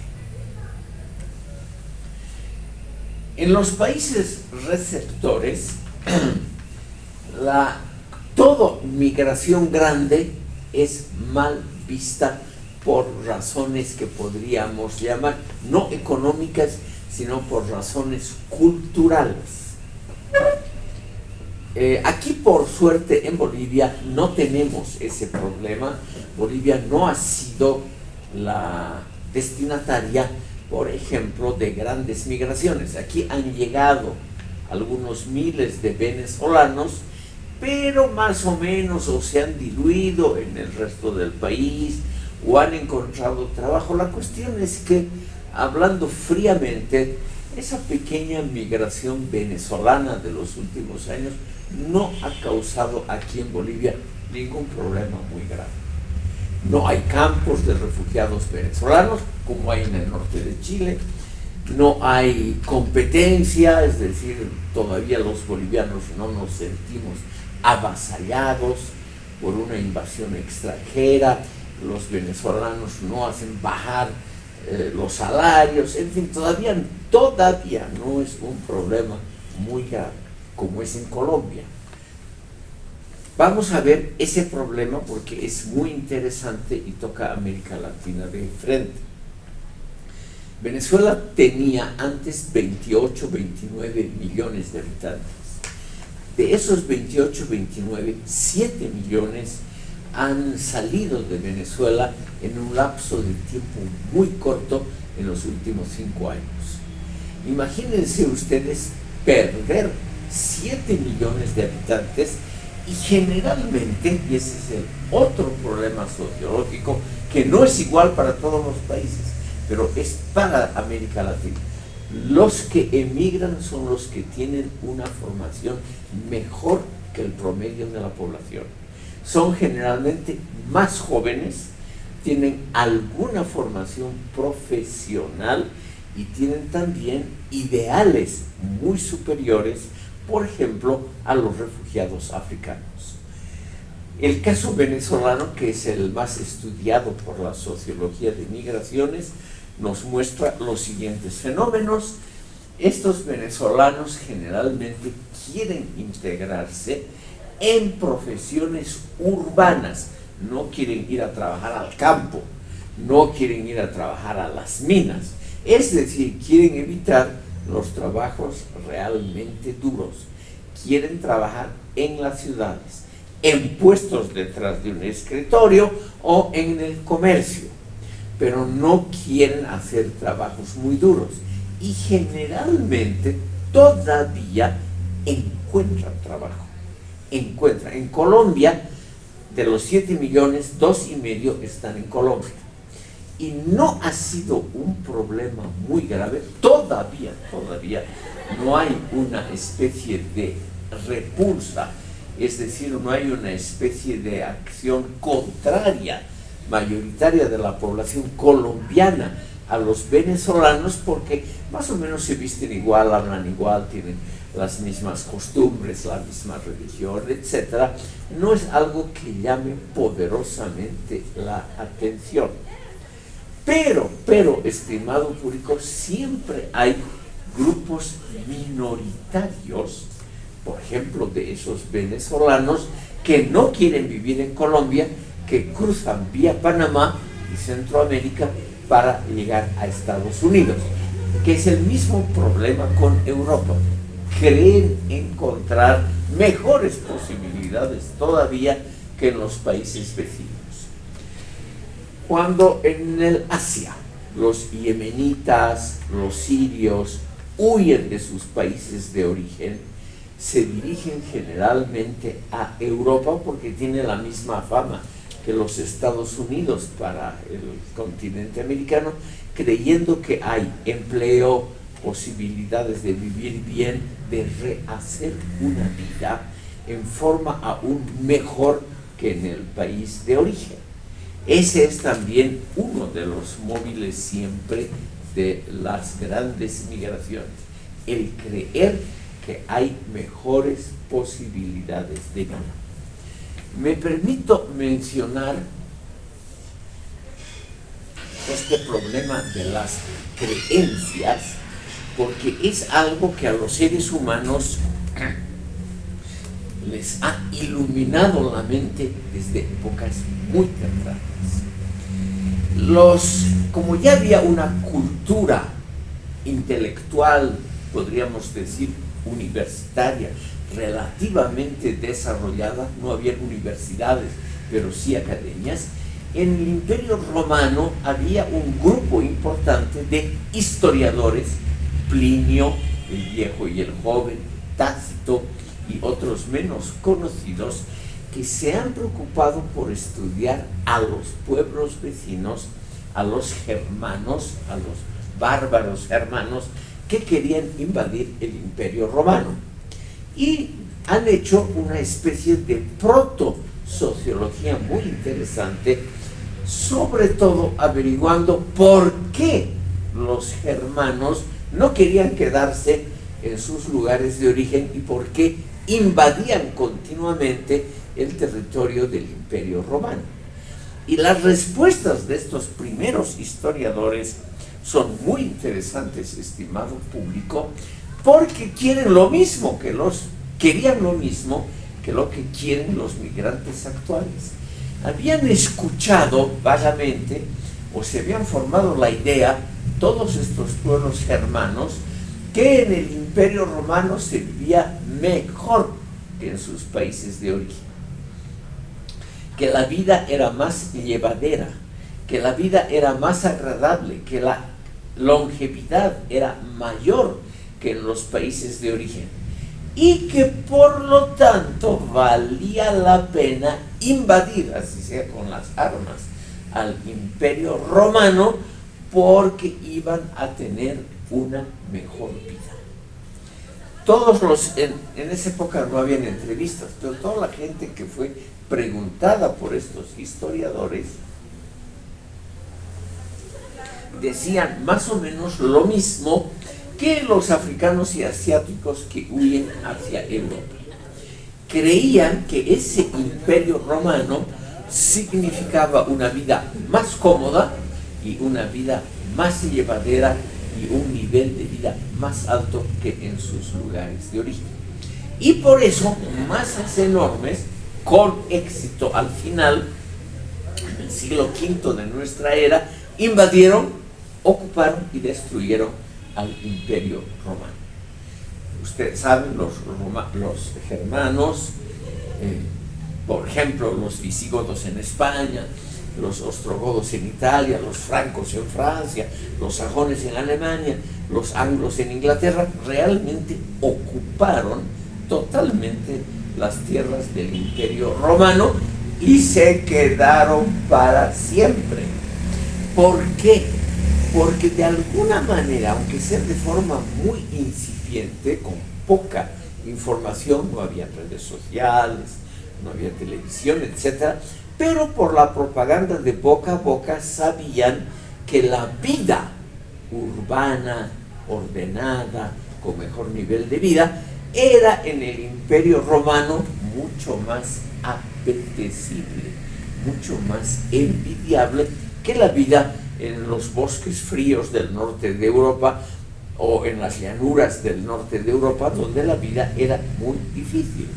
En los países receptores, toda migración grande es mal vista por razones que podríamos llamar no económicas, sino por razones culturales. Aquí, por suerte, en Bolivia no tenemos ese problema. Bolivia no ha sido la destinataria, por ejemplo, de grandes migraciones. Aquí han llegado algunos miles de venezolanos, pero más o menos o se han diluido en el resto del país o han encontrado trabajo. La cuestión es que, hablando fríamente, esa pequeña migración venezolana de los últimos años no ha causado aquí en Bolivia ningún problema muy grave. No hay campos de refugiados venezolanos como hay en el norte de Chile, no hay competencia, es decir, todavía los bolivianos no nos sentimos avasallados. por una invasión extranjera, los venezolanos no hacen bajar los salarios, en fin, todavía no es un problema muy grave como es en Colombia. Vamos a ver ese problema porque es muy interesante y toca a América Latina de frente. Venezuela tenía antes 28, 29 millones de habitantes. De esos 28, 29, 7 millones han salido de Venezuela en un lapso de tiempo muy corto en los últimos 5 años. Imagínense ustedes perder 7 millones de habitantes y generalmente, y ese es el otro problema sociológico que no es igual para todos los países, pero es para América Latina. Los que emigran son los que tienen una formación mejor que el promedio de la población. Son generalmente más jóvenes, tienen alguna formación profesional y tienen también ideales muy superiores, por ejemplo, a los refugiados africanos. El caso venezolano, que es el más estudiado por la sociología de migraciones, nos muestra los siguientes fenómenos. Estos venezolanos generalmente quieren integrarse en profesiones urbanas, no quieren ir a trabajar al campo, no quieren ir a trabajar a las minas, es decir, quieren evitar los trabajos realmente duros, quieren trabajar en las ciudades, en puestos detrás de un escritorio o en el comercio, pero no quieren hacer trabajos muy duros y generalmente todavía encuentran trabajo. En Colombia, de los 7 millones, 2,5 están en Colombia. Y no ha sido un problema muy grave, todavía no hay una especie de repulsa, es decir, no hay una especie de acción contraria mayoritaria de la población colombiana a los venezolanos, porque más o menos se visten igual, hablan igual, tienen las mismas costumbres, la misma religión, etc. No es algo que llame poderosamente la atención. Pero, estimado público, siempre hay grupos minoritarios, por ejemplo, de esos venezolanos que no quieren vivir en Colombia, que cruzan vía Panamá y Centroamérica para llegar a Estados Unidos, que es el mismo problema con Europa. Creen encontrar mejores posibilidades todavía que en los países vecinos. Cuando en el Asia los yemenitas, los sirios huyen de sus países de origen, se dirigen generalmente a Europa porque tiene la misma fama que los Estados Unidos para el continente americano, creyendo que hay empleo, posibilidades de vivir bien, de rehacer una vida en forma aún mejor que en el país de origen. Ese es también uno de los móviles siempre de las grandes migraciones, el creer que hay mejores posibilidades de vida. Me permito mencionar este problema de las creencias porque es algo que a los seres humanos les ha iluminado la mente desde épocas muy tempranas. Como ya había una cultura intelectual, podríamos decir universitaria, relativamente desarrollada, no había universidades, pero sí academias, en el Imperio Romano había un grupo importante de historiadores, Plinio, el Viejo y el Joven, Tácito y otros menos conocidos, que se han preocupado por estudiar a los pueblos vecinos, a los germanos, a los bárbaros germanos que querían invadir el Imperio Romano. Y han hecho una especie de proto-sociología muy interesante, sobre todo averiguando por qué los germanos no querían quedarse en sus lugares de origen y por qué invadían continuamente el territorio del Imperio Romano. Y las respuestas de estos primeros historiadores son muy interesantes, estimado público, porque querían lo mismo que lo que quieren los migrantes actuales. Habían escuchado vagamente, o se habían formado la idea, todos estos pueblos germanos, que en el Imperio Romano se vivía mejor que en sus países de origen, que la vida era más llevadera, que la vida era más agradable, que la longevidad era mayor que en los países de origen, y que por lo tanto valía la pena invadir, así sea con las armas, al Imperio Romano, porque iban a tener una mejor vida. En esa época no habían entrevistas, pero toda la gente que fue preguntada por estos historiadores decían más o menos lo mismo que los africanos y asiáticos que huyen hacia Europa. Creían que ese Imperio Romano significaba una vida más cómoda y una vida más llevadera y un nivel de vida más alto que en sus lugares de origen. Y por eso masas enormes, con éxito al final, en el siglo V de nuestra era, invadieron, ocuparon y destruyeron al Imperio Romano. Ustedes saben, los germanos, por ejemplo, los visigodos en España, los ostrogodos en Italia, los francos en Francia, los sajones en Alemania, los anglos en Inglaterra, realmente ocuparon totalmente las tierras del Imperio Romano y se quedaron para siempre. ¿Por qué? Porque de alguna manera, aunque sea de forma muy incipiente, con poca información, no había redes sociales, no había televisión, etc., pero por la propaganda de boca a boca sabían que la vida urbana, ordenada, con mejor nivel de vida, era en el Imperio Romano mucho más apetecible, mucho más envidiable que la vida en los bosques fríos del norte de Europa o en las llanuras del norte de Europa, donde la vida era muy difícil.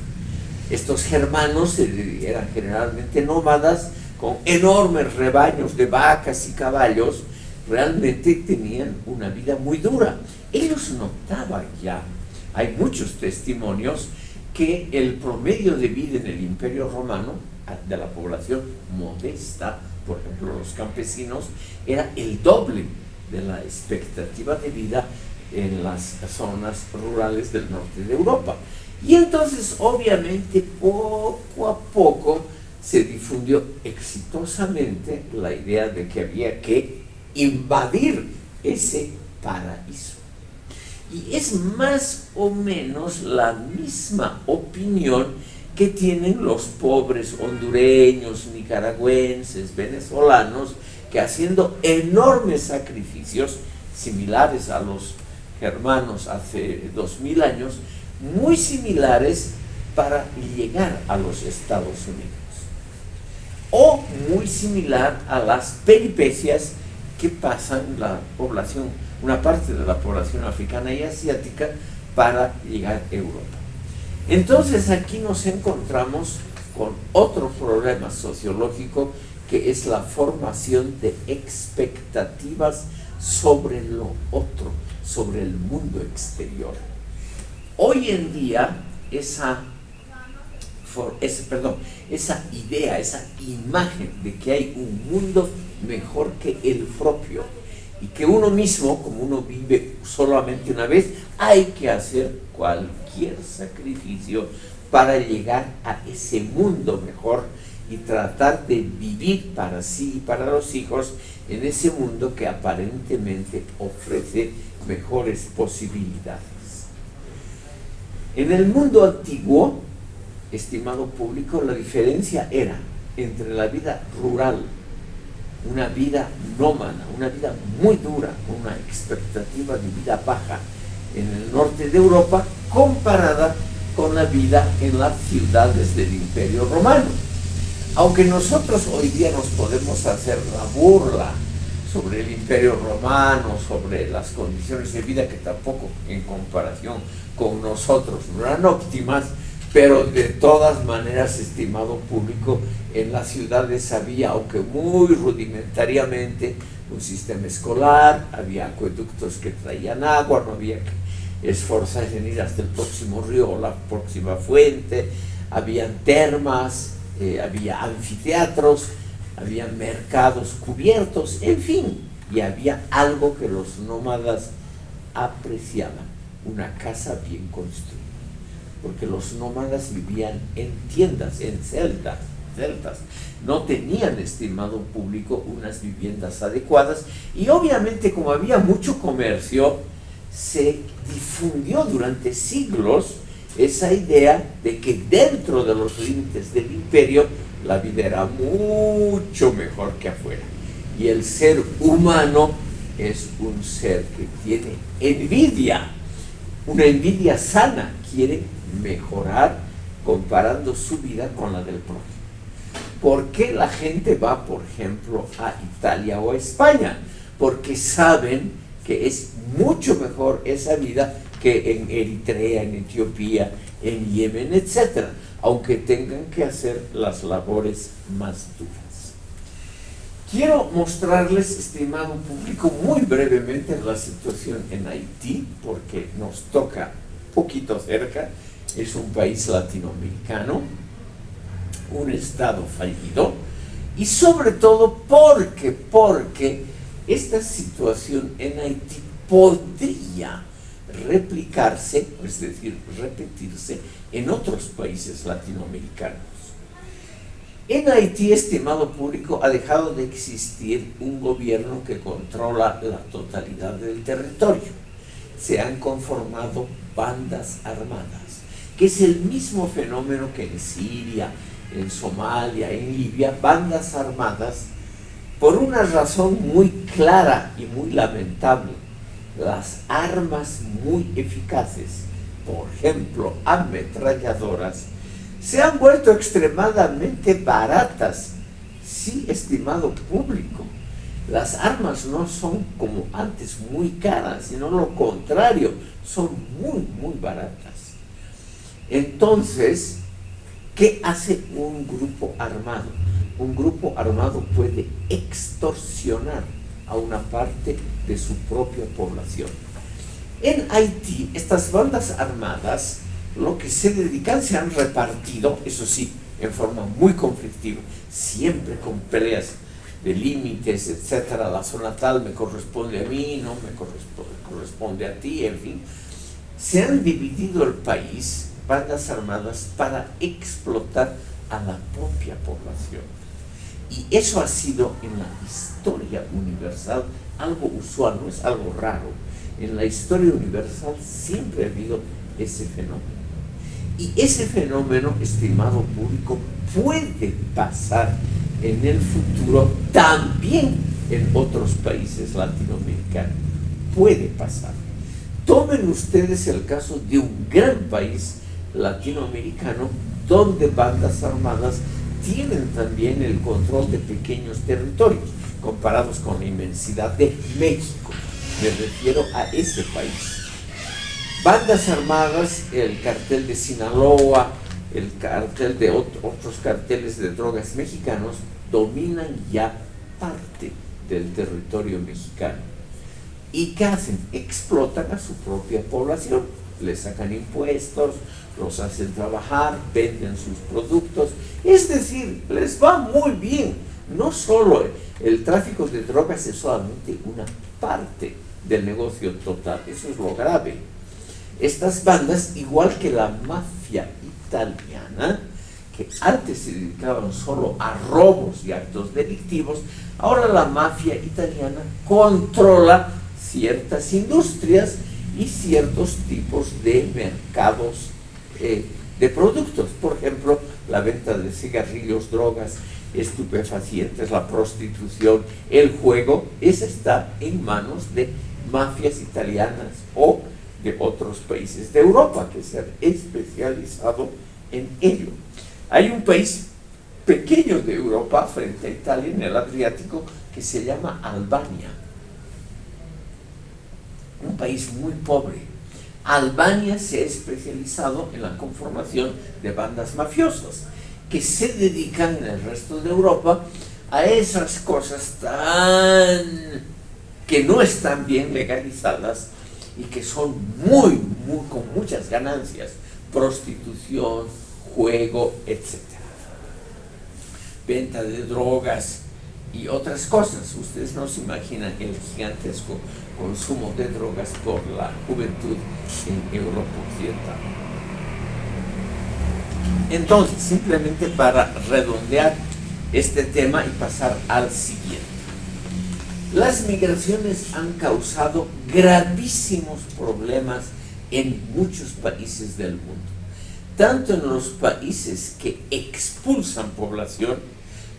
Estos germanos eran generalmente nómadas con enormes rebaños de vacas y caballos, realmente tenían una vida muy dura. Ellos notaban ya, hay muchos testimonios, que el promedio de vida en el Imperio Romano, de la población modesta, por ejemplo los campesinos, era el doble de la expectativa de vida en las zonas rurales del norte de Europa. Y entonces, obviamente, poco a poco se difundió exitosamente la idea de que había que invadir ese paraíso. Y es más o menos la misma opinión que tienen los pobres hondureños, nicaragüenses, venezolanos, que haciendo enormes sacrificios, similares a los germanos hace 2000 años, muy similares para llegar a los Estados Unidos, o muy similar a las peripecias que pasan la población, una parte de la población africana y asiática, para llegar a Europa. Entonces aquí nos encontramos con otro problema sociológico, que es la formación de expectativas sobre lo otro, sobre el mundo exterior. Hoy en día esa idea, esa imagen de que hay un mundo mejor que el propio y que uno mismo, como uno vive solamente una vez, hay que hacer cualquier sacrificio para llegar a ese mundo mejor y tratar de vivir para sí y para los hijos en ese mundo que aparentemente ofrece mejores posibilidades. En el mundo antiguo, estimado público, la diferencia era entre la vida rural, una vida nómada, una vida muy dura, con una expectativa de vida baja en el norte de Europa, comparada con la vida en las ciudades del Imperio Romano. Aunque nosotros hoy día nos podemos hacer la burla sobre el Imperio Romano, sobre las condiciones de vida que tampoco en comparación con nosotros no eran óptimas, pero de todas maneras, estimado público, en las ciudades había, aunque muy rudimentariamente, un sistema escolar, había acueductos que traían agua, no había que esforzarse en ir hasta el próximo río o la próxima fuente, habían termas, había anfiteatros, había mercados cubiertos, en fin, y había algo que los nómadas apreciaban, una casa bien construida, porque los nómadas vivían en tiendas, en celdas, no tenían, estimado público, unas viviendas adecuadas, y obviamente como había mucho comercio, se difundió durante siglos esa idea de que dentro de los límites del imperio la vida era mucho mejor que afuera, y el ser humano es un ser que tiene envidia, una envidia sana, quiere mejorar comparando su vida con la del prójimo. ¿Por qué la gente va, por ejemplo, a Italia o a España? Porque saben que es mucho mejor esa vida que en Eritrea, en Etiopía, en Yemen, etc., aunque tengan que hacer las labores más duras. Quiero mostrarles, estimado público, muy brevemente la situación en Haití, porque nos toca poquito cerca. Es un país latinoamericano, un estado fallido, y sobre todo porque esta situación en Haití podría replicarse, es decir, repetirse en otros países latinoamericanos. En Haití, estimado público, ha dejado de existir un gobierno que controla la totalidad del territorio. Se han conformado bandas armadas, que es el mismo fenómeno que en Siria, en Somalia, en Libia, bandas armadas, por una razón muy clara y muy lamentable. Las armas muy eficaces, por ejemplo, ametralladoras, se han vuelto extremadamente baratas. Sí, estimado público, las armas no son como antes muy caras, sino lo contrario, son muy baratas. Entonces, ¿qué hace un grupo armado? Un grupo armado puede extorsionar a una parte de su propia población. En Haití, estas bandas armadas, lo que se dedican, se han repartido, eso sí, en forma muy conflictiva, siempre con peleas de límites, etcétera. La zona tal me corresponde a mí, no me corresponde a ti, en fin. Se han dividido el país, bandas armadas, para explotar a la propia población. Y eso ha sido en la historia universal algo usual, no es algo raro. En la historia universal siempre ha habido ese fenómeno. Y ese fenómeno, estimado público, puede pasar en el futuro también en otros países latinoamericanos. Puede pasar. Tomen ustedes el caso de un gran país latinoamericano donde bandas armadas tienen también el control de pequeños territorios, comparados con la inmensidad de México. Me refiero a ese país. Bandas armadas, el cartel de Sinaloa, el cartel de otros carteles de drogas mexicanos, dominan ya parte del territorio mexicano. ¿Y qué hacen? Explotan a su propia población, les sacan impuestos, los hacen trabajar, venden sus productos, es decir, les va muy bien. No solo el tráfico de drogas es solamente una parte del negocio total, eso es lo grave. Estas bandas, igual que la mafia italiana, que antes se dedicaban solo a robos y actos delictivos, ahora la mafia italiana controla ciertas industrias y ciertos tipos de mercados de productos. Por ejemplo, la venta de cigarrillos, drogas, estupefacientes, la prostitución, el juego, esa está en manos de mafias italianas o de otros países de Europa que se han especializado en ello. Hay un país pequeño de Europa frente a Italia en el Adriático que se llama Albania, un país muy pobre. Albania se ha especializado en la conformación de bandas mafiosas que se dedican en el resto de Europa a esas cosas que no están bien legalizadas y que son con muchas ganancias: prostitución, juego, etc. Venta de drogas y otras cosas. Ustedes no se imaginan el gigantesco consumo de drogas por la juventud en Europa Occidental. Entonces, simplemente para redondear este tema y pasar al siguiente. Las migraciones han causado gravísimos problemas en muchos países del mundo. Tanto en los países que expulsan población,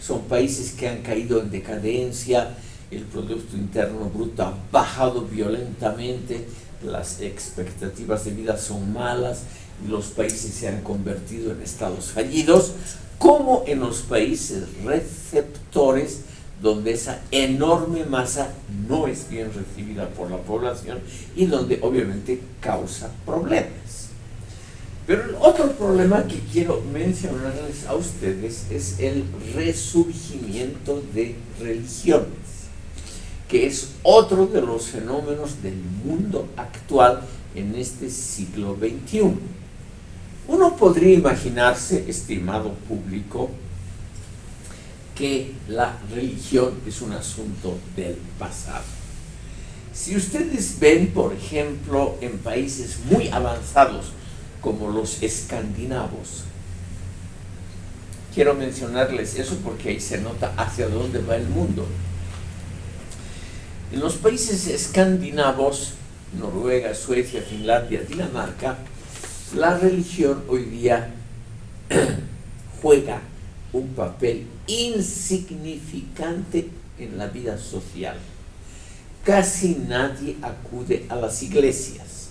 son países que han caído en decadencia, el Producto Interno Bruto ha bajado violentamente, las expectativas de vida son malas, y los países se han convertido en estados fallidos, como en los países receptores, donde esa enorme masa no es bien recibida por la población y donde obviamente causa problemas. Pero el otro problema que quiero mencionarles a ustedes es el resurgimiento de religiones, que es otro de los fenómenos del mundo actual en este siglo XXI. Uno podría imaginarse, estimado público, que la religión es un asunto del pasado. Si ustedes ven, por ejemplo, en países muy avanzados como los escandinavos, quiero mencionarles eso porque ahí se nota hacia dónde va el mundo. En los países escandinavos, Noruega, Suecia, Finlandia, Dinamarca, la religión hoy día juega un papel insignificante en la vida social. Casi nadie acude a las iglesias.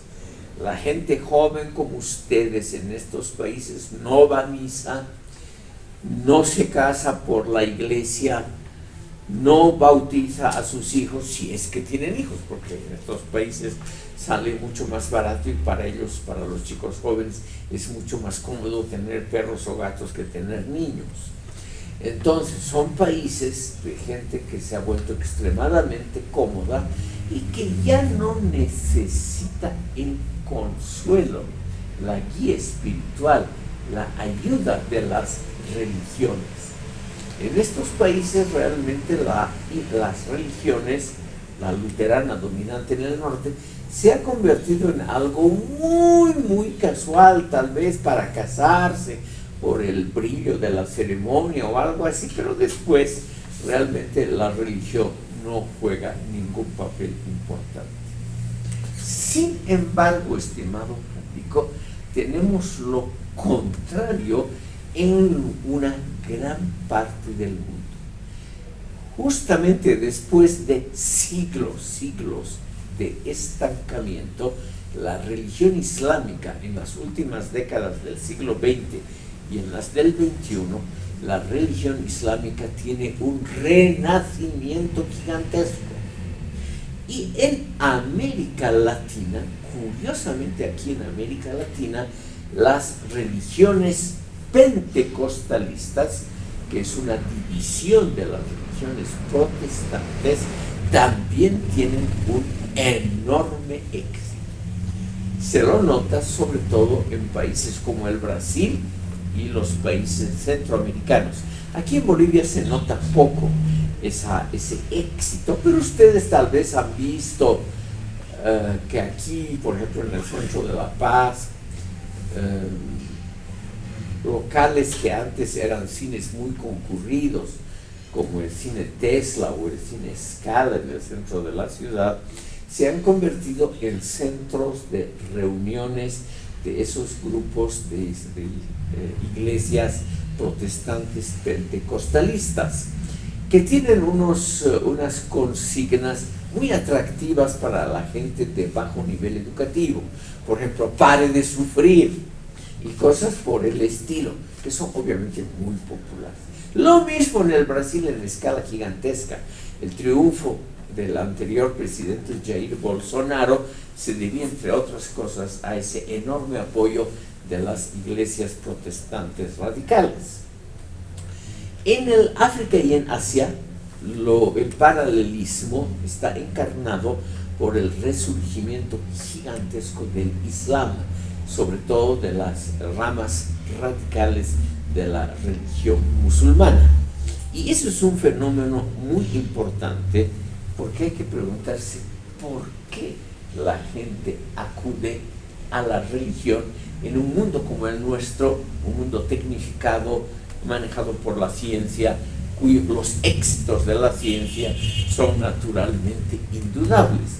La gente joven como ustedes en estos países no va a misa, no se casa por la iglesia, no bautiza a sus hijos, si es que tienen hijos, porque en estos países sale mucho más barato y para ellos, para los chicos jóvenes, es mucho más cómodo tener perros o gatos que tener niños. Entonces son países de gente que se ha vuelto extremadamente cómoda y que ya no necesita el consuelo, la guía espiritual, la ayuda de las religiones. En estos países realmente las religiones, la luterana dominante en el norte, se ha convertido en algo muy casual, tal vez para casarse, por el brillo de la ceremonia o algo así, pero después realmente la religión no juega ningún papel importante. Sin embargo, estimado público, tenemos lo contrario en una gran parte del mundo. Justamente después de siglos de estancamiento, la religión islámica en las últimas décadas del siglo XX y en las del XXI, la religión islámica tiene un renacimiento gigantesco. Y en América Latina, curiosamente aquí en América Latina, las religiones pentecostalistas, que es una división de las religiones protestantes, también tienen un enorme éxito. Se lo nota sobre todo en países como el Brasil y los países centroamericanos. Aquí en Bolivia se nota poco ese éxito, pero ustedes tal vez han visto que aquí, por ejemplo, en el centro de La Paz, locales que antes eran cines muy concurridos, como el cine Tesla o el cine Scala en el centro de la ciudad, se han convertido en centros de reuniones de esos grupos de iglesias protestantes pentecostalistas, que tienen unas consignas muy atractivas para la gente de bajo nivel educativo. Por ejemplo, pare de sufrir y cosas por el estilo, que son obviamente muy populares. Lo mismo en el Brasil en escala gigantesca. El triunfo del anterior presidente Jair Bolsonaro se debía, entre otras cosas, a ese enorme apoyo de las iglesias protestantes radicales. En el África y en Asia, el paralelismo está encarnado por el resurgimiento gigantesco del Islam, sobre todo de las ramas radicales de la religión musulmana. Y eso es un fenómeno muy importante, porque hay que preguntarse por qué la gente acude a la religión en un mundo como el nuestro, un mundo tecnificado, manejado por la ciencia, los éxitos de la ciencia son naturalmente indudables.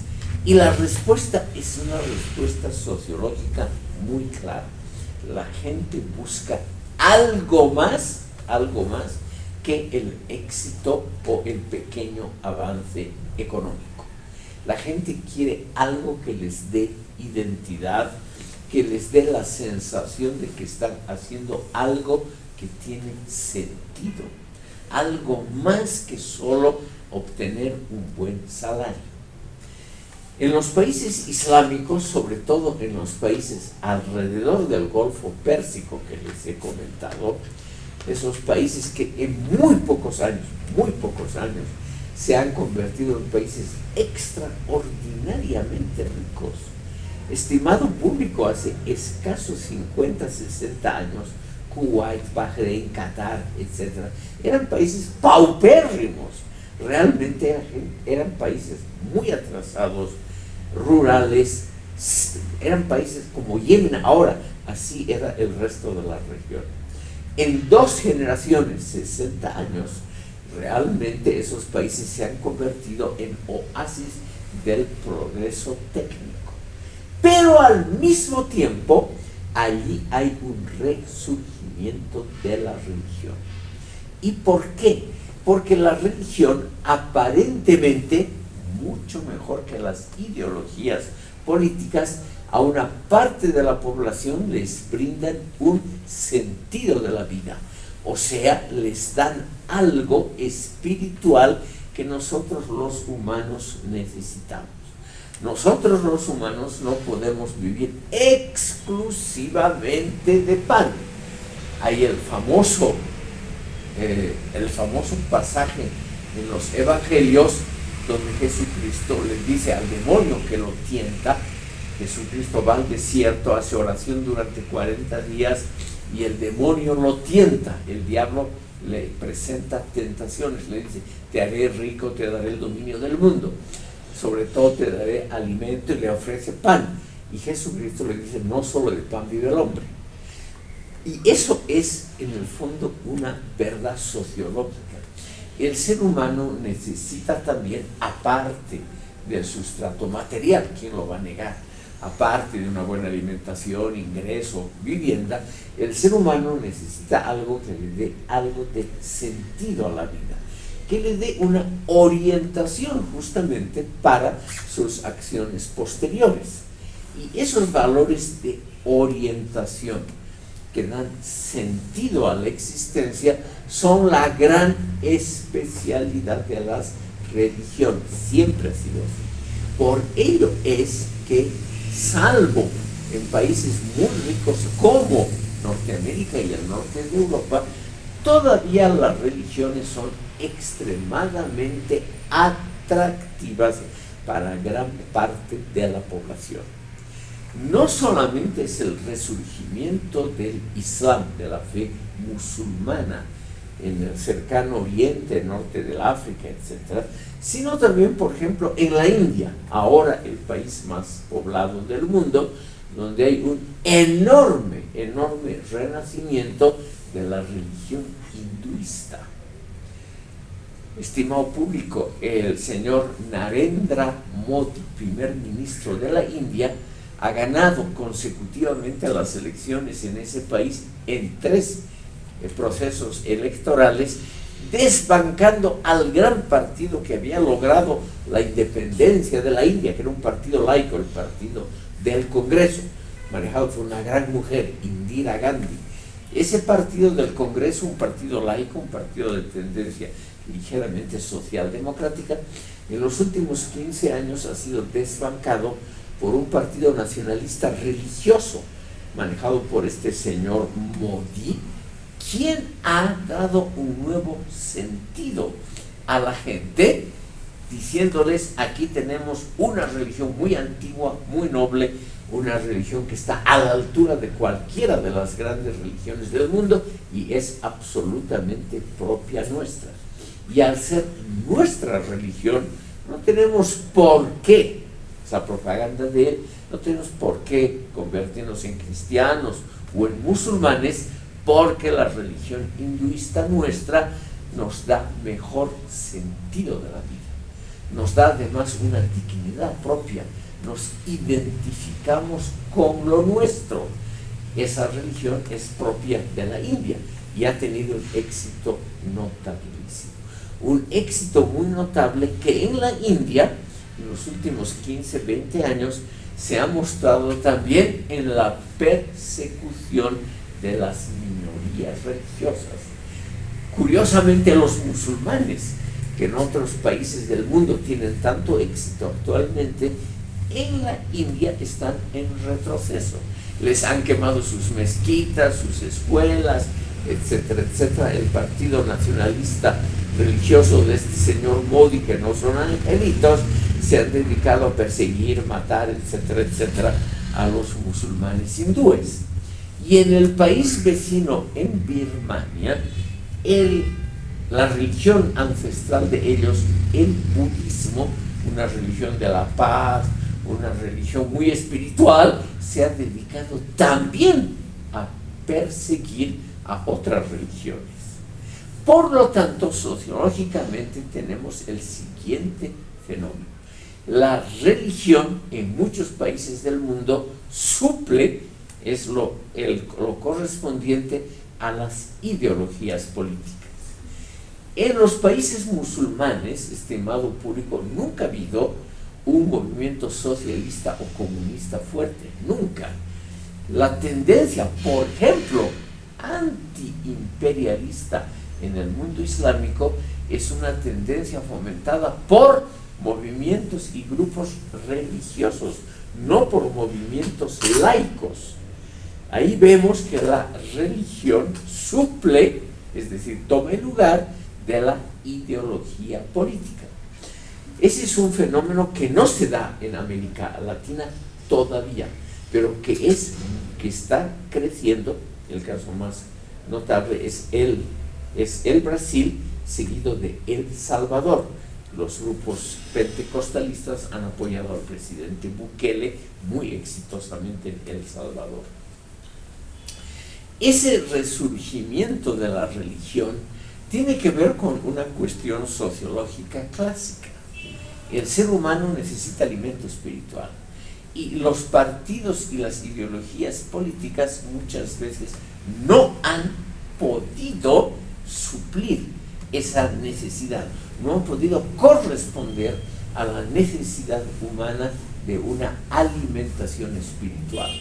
Y la respuesta es una respuesta sociológica muy clara. La gente busca algo más que el éxito o el pequeño avance económico. La gente quiere algo que les dé identidad, que les dé la sensación de que están haciendo algo que tiene sentido, algo más que solo obtener un buen salario. En los países islámicos, sobre todo en los países alrededor del Golfo Pérsico que les he comentado, esos países que en muy pocos años, se han convertido en países extraordinariamente ricos. Estimado público, hace escasos 50, 60 años, Kuwait, Bahrein, Qatar, etc., eran países paupérrimos. Realmente eran países muy atrasados, rurales, eran países como Yemen ahora, así era el resto de la región. En 2 generaciones, 60 años, realmente esos países se han convertido en oasis del progreso técnico. Pero al mismo tiempo, allí hay un resurgimiento de la religión. ¿Y por qué? Porque la religión aparentemente, mucho mejor que las ideologías políticas, a una parte de la población les brindan un sentido de la vida. O sea, les dan algo espiritual que nosotros los humanos necesitamos. Nosotros los humanos no podemos vivir exclusivamente de pan. Hay el famoso pasaje en los evangelios donde Jesucristo le dice al demonio que lo tienta. Jesucristo va al desierto, hace oración durante 40 días y el demonio lo tienta. El diablo le presenta tentaciones, le dice: te haré rico, te daré el dominio del mundo, sobre todo te daré alimento, y le ofrece pan. Y Jesucristo le dice: no solo de pan vive el hombre. Y eso es en el fondo una verdad sociológica. El ser humano necesita también, aparte del sustrato material, ¿quién lo va a negar? Aparte de una buena alimentación, ingreso, vivienda, el ser humano necesita algo que le dé algo de sentido a la vida, que le dé una orientación justamente para sus acciones posteriores. Y esos valores de orientación que dan sentido a la existencia son la gran especialidad de las religiones, siempre ha sido así. Por ello es que, salvo en países muy ricos como Norteamérica y el norte de Europa, todavía las religiones son extremadamente atractivas para gran parte de la población. No solamente es el resurgimiento del Islam, de la fe musulmana en el cercano oriente, norte del África, etc., sino también, por ejemplo, en la India, ahora el país más poblado del mundo, donde hay un enorme renacimiento de la religión hinduista. Estimado público, el señor Narendra Modi, primer ministro de la India, ha ganado consecutivamente las elecciones en ese país en 3 procesos electorales, desbancando al gran partido que había logrado la independencia de la India, que era un partido laico, el partido del Congreso, manejado por una gran mujer, Indira Gandhi. Ese partido del Congreso, un partido laico, un partido de tendencia ligeramente socialdemocrática, en los últimos 15 años ha sido desbancado por un partido nacionalista religioso, manejado por este señor Modi, quien ha dado un nuevo sentido a la gente, diciéndoles: aquí tenemos una religión muy antigua, muy noble, una religión que está a la altura de cualquiera de las grandes religiones del mundo y es absolutamente propia nuestra. Y al ser nuestra religión, no tenemos por qué, esa propaganda de él, no tenemos por qué convertirnos en cristianos o en musulmanes, porque la religión hinduista nuestra nos da mejor sentido de la vida, nos da además una dignidad propia, nos identificamos con lo nuestro. Esa religión es propia de la India y ha tenido un éxito notabilísimo, un éxito muy notable que en la India en los últimos 15, 20 años se ha mostrado también en la persecución de las minorías religiosas. Curiosamente, los musulmanes, que en otros países del mundo tienen tanto éxito actualmente, en la India están en retroceso. Les han quemado sus mezquitas, sus escuelas, etcétera, etcétera. El partido nacionalista religioso de este señor Modi, que no son angelitos, se han dedicado a perseguir, matar, etcétera, etcétera, a los musulmanes hindúes. Y en el país vecino, en Birmania, la religión ancestral de ellos, el budismo, una religión de la paz, una religión muy espiritual, se ha dedicado también a perseguir a otras religiones. Por lo tanto, sociológicamente tenemos el siguiente fenómeno. La religión en muchos países del mundo suple, es lo correspondiente a las ideologías políticas. En los países musulmanes, estimado público, nunca ha habido un movimiento socialista o comunista fuerte, nunca. La tendencia, por ejemplo, antiimperialista en el mundo islámico es una tendencia fomentada por movimientos y grupos religiosos, no por movimientos laicos. Ahí vemos que la religión suple, es decir, toma el lugar de la ideología política. Ese es un fenómeno que no se da en América Latina todavía, pero que está creciendo. El caso más notable es el Brasil, seguido de El Salvador. Los grupos pentecostalistas han apoyado al presidente Bukele muy exitosamente en El Salvador. Ese resurgimiento de la religión tiene que ver con una cuestión sociológica clásica. El ser humano necesita alimento espiritual y los partidos y las ideologías políticas muchas veces no han podido suplir esa necesidad, no han podido corresponder a la necesidad humana de una alimentación espiritual.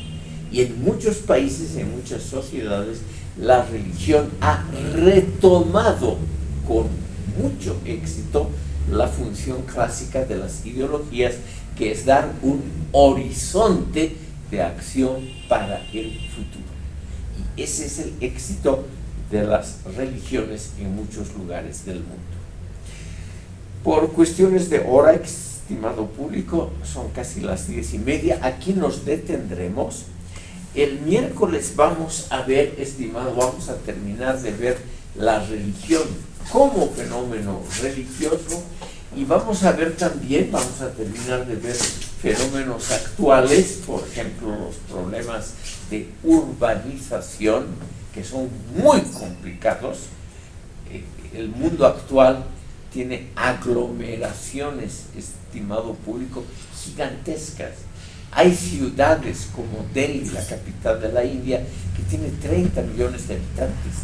Y en muchos países, en muchas sociedades, la religión ha retomado con mucho éxito la función clásica de las ideologías, que es dar un horizonte de acción para el futuro. Y ese es el éxito de las religiones en muchos lugares del mundo. Por cuestiones de hora, estimado público, son casi las 10:30. Aquí nos detendremos. El miércoles vamos a ver, estimado, vamos a terminar de ver la religión como fenómeno religioso, y vamos a ver también, vamos a terminar de ver fenómenos actuales, por ejemplo, los problemas de urbanización, que son muy complicados. El mundo actual tiene aglomeraciones, estimado público, gigantescas. Hay ciudades como Delhi, la capital de la India, que tiene 30 millones de habitantes.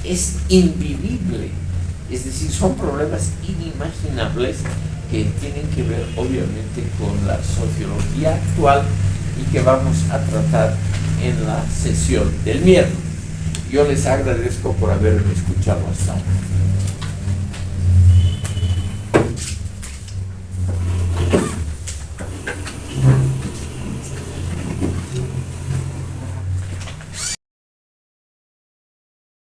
Es invivible Es decir, son problemas inimaginables que tienen que ver obviamente con la sociología actual y que vamos a tratar en la sesión del miércoles. Yo les agradezco por haberme escuchado hasta ahora.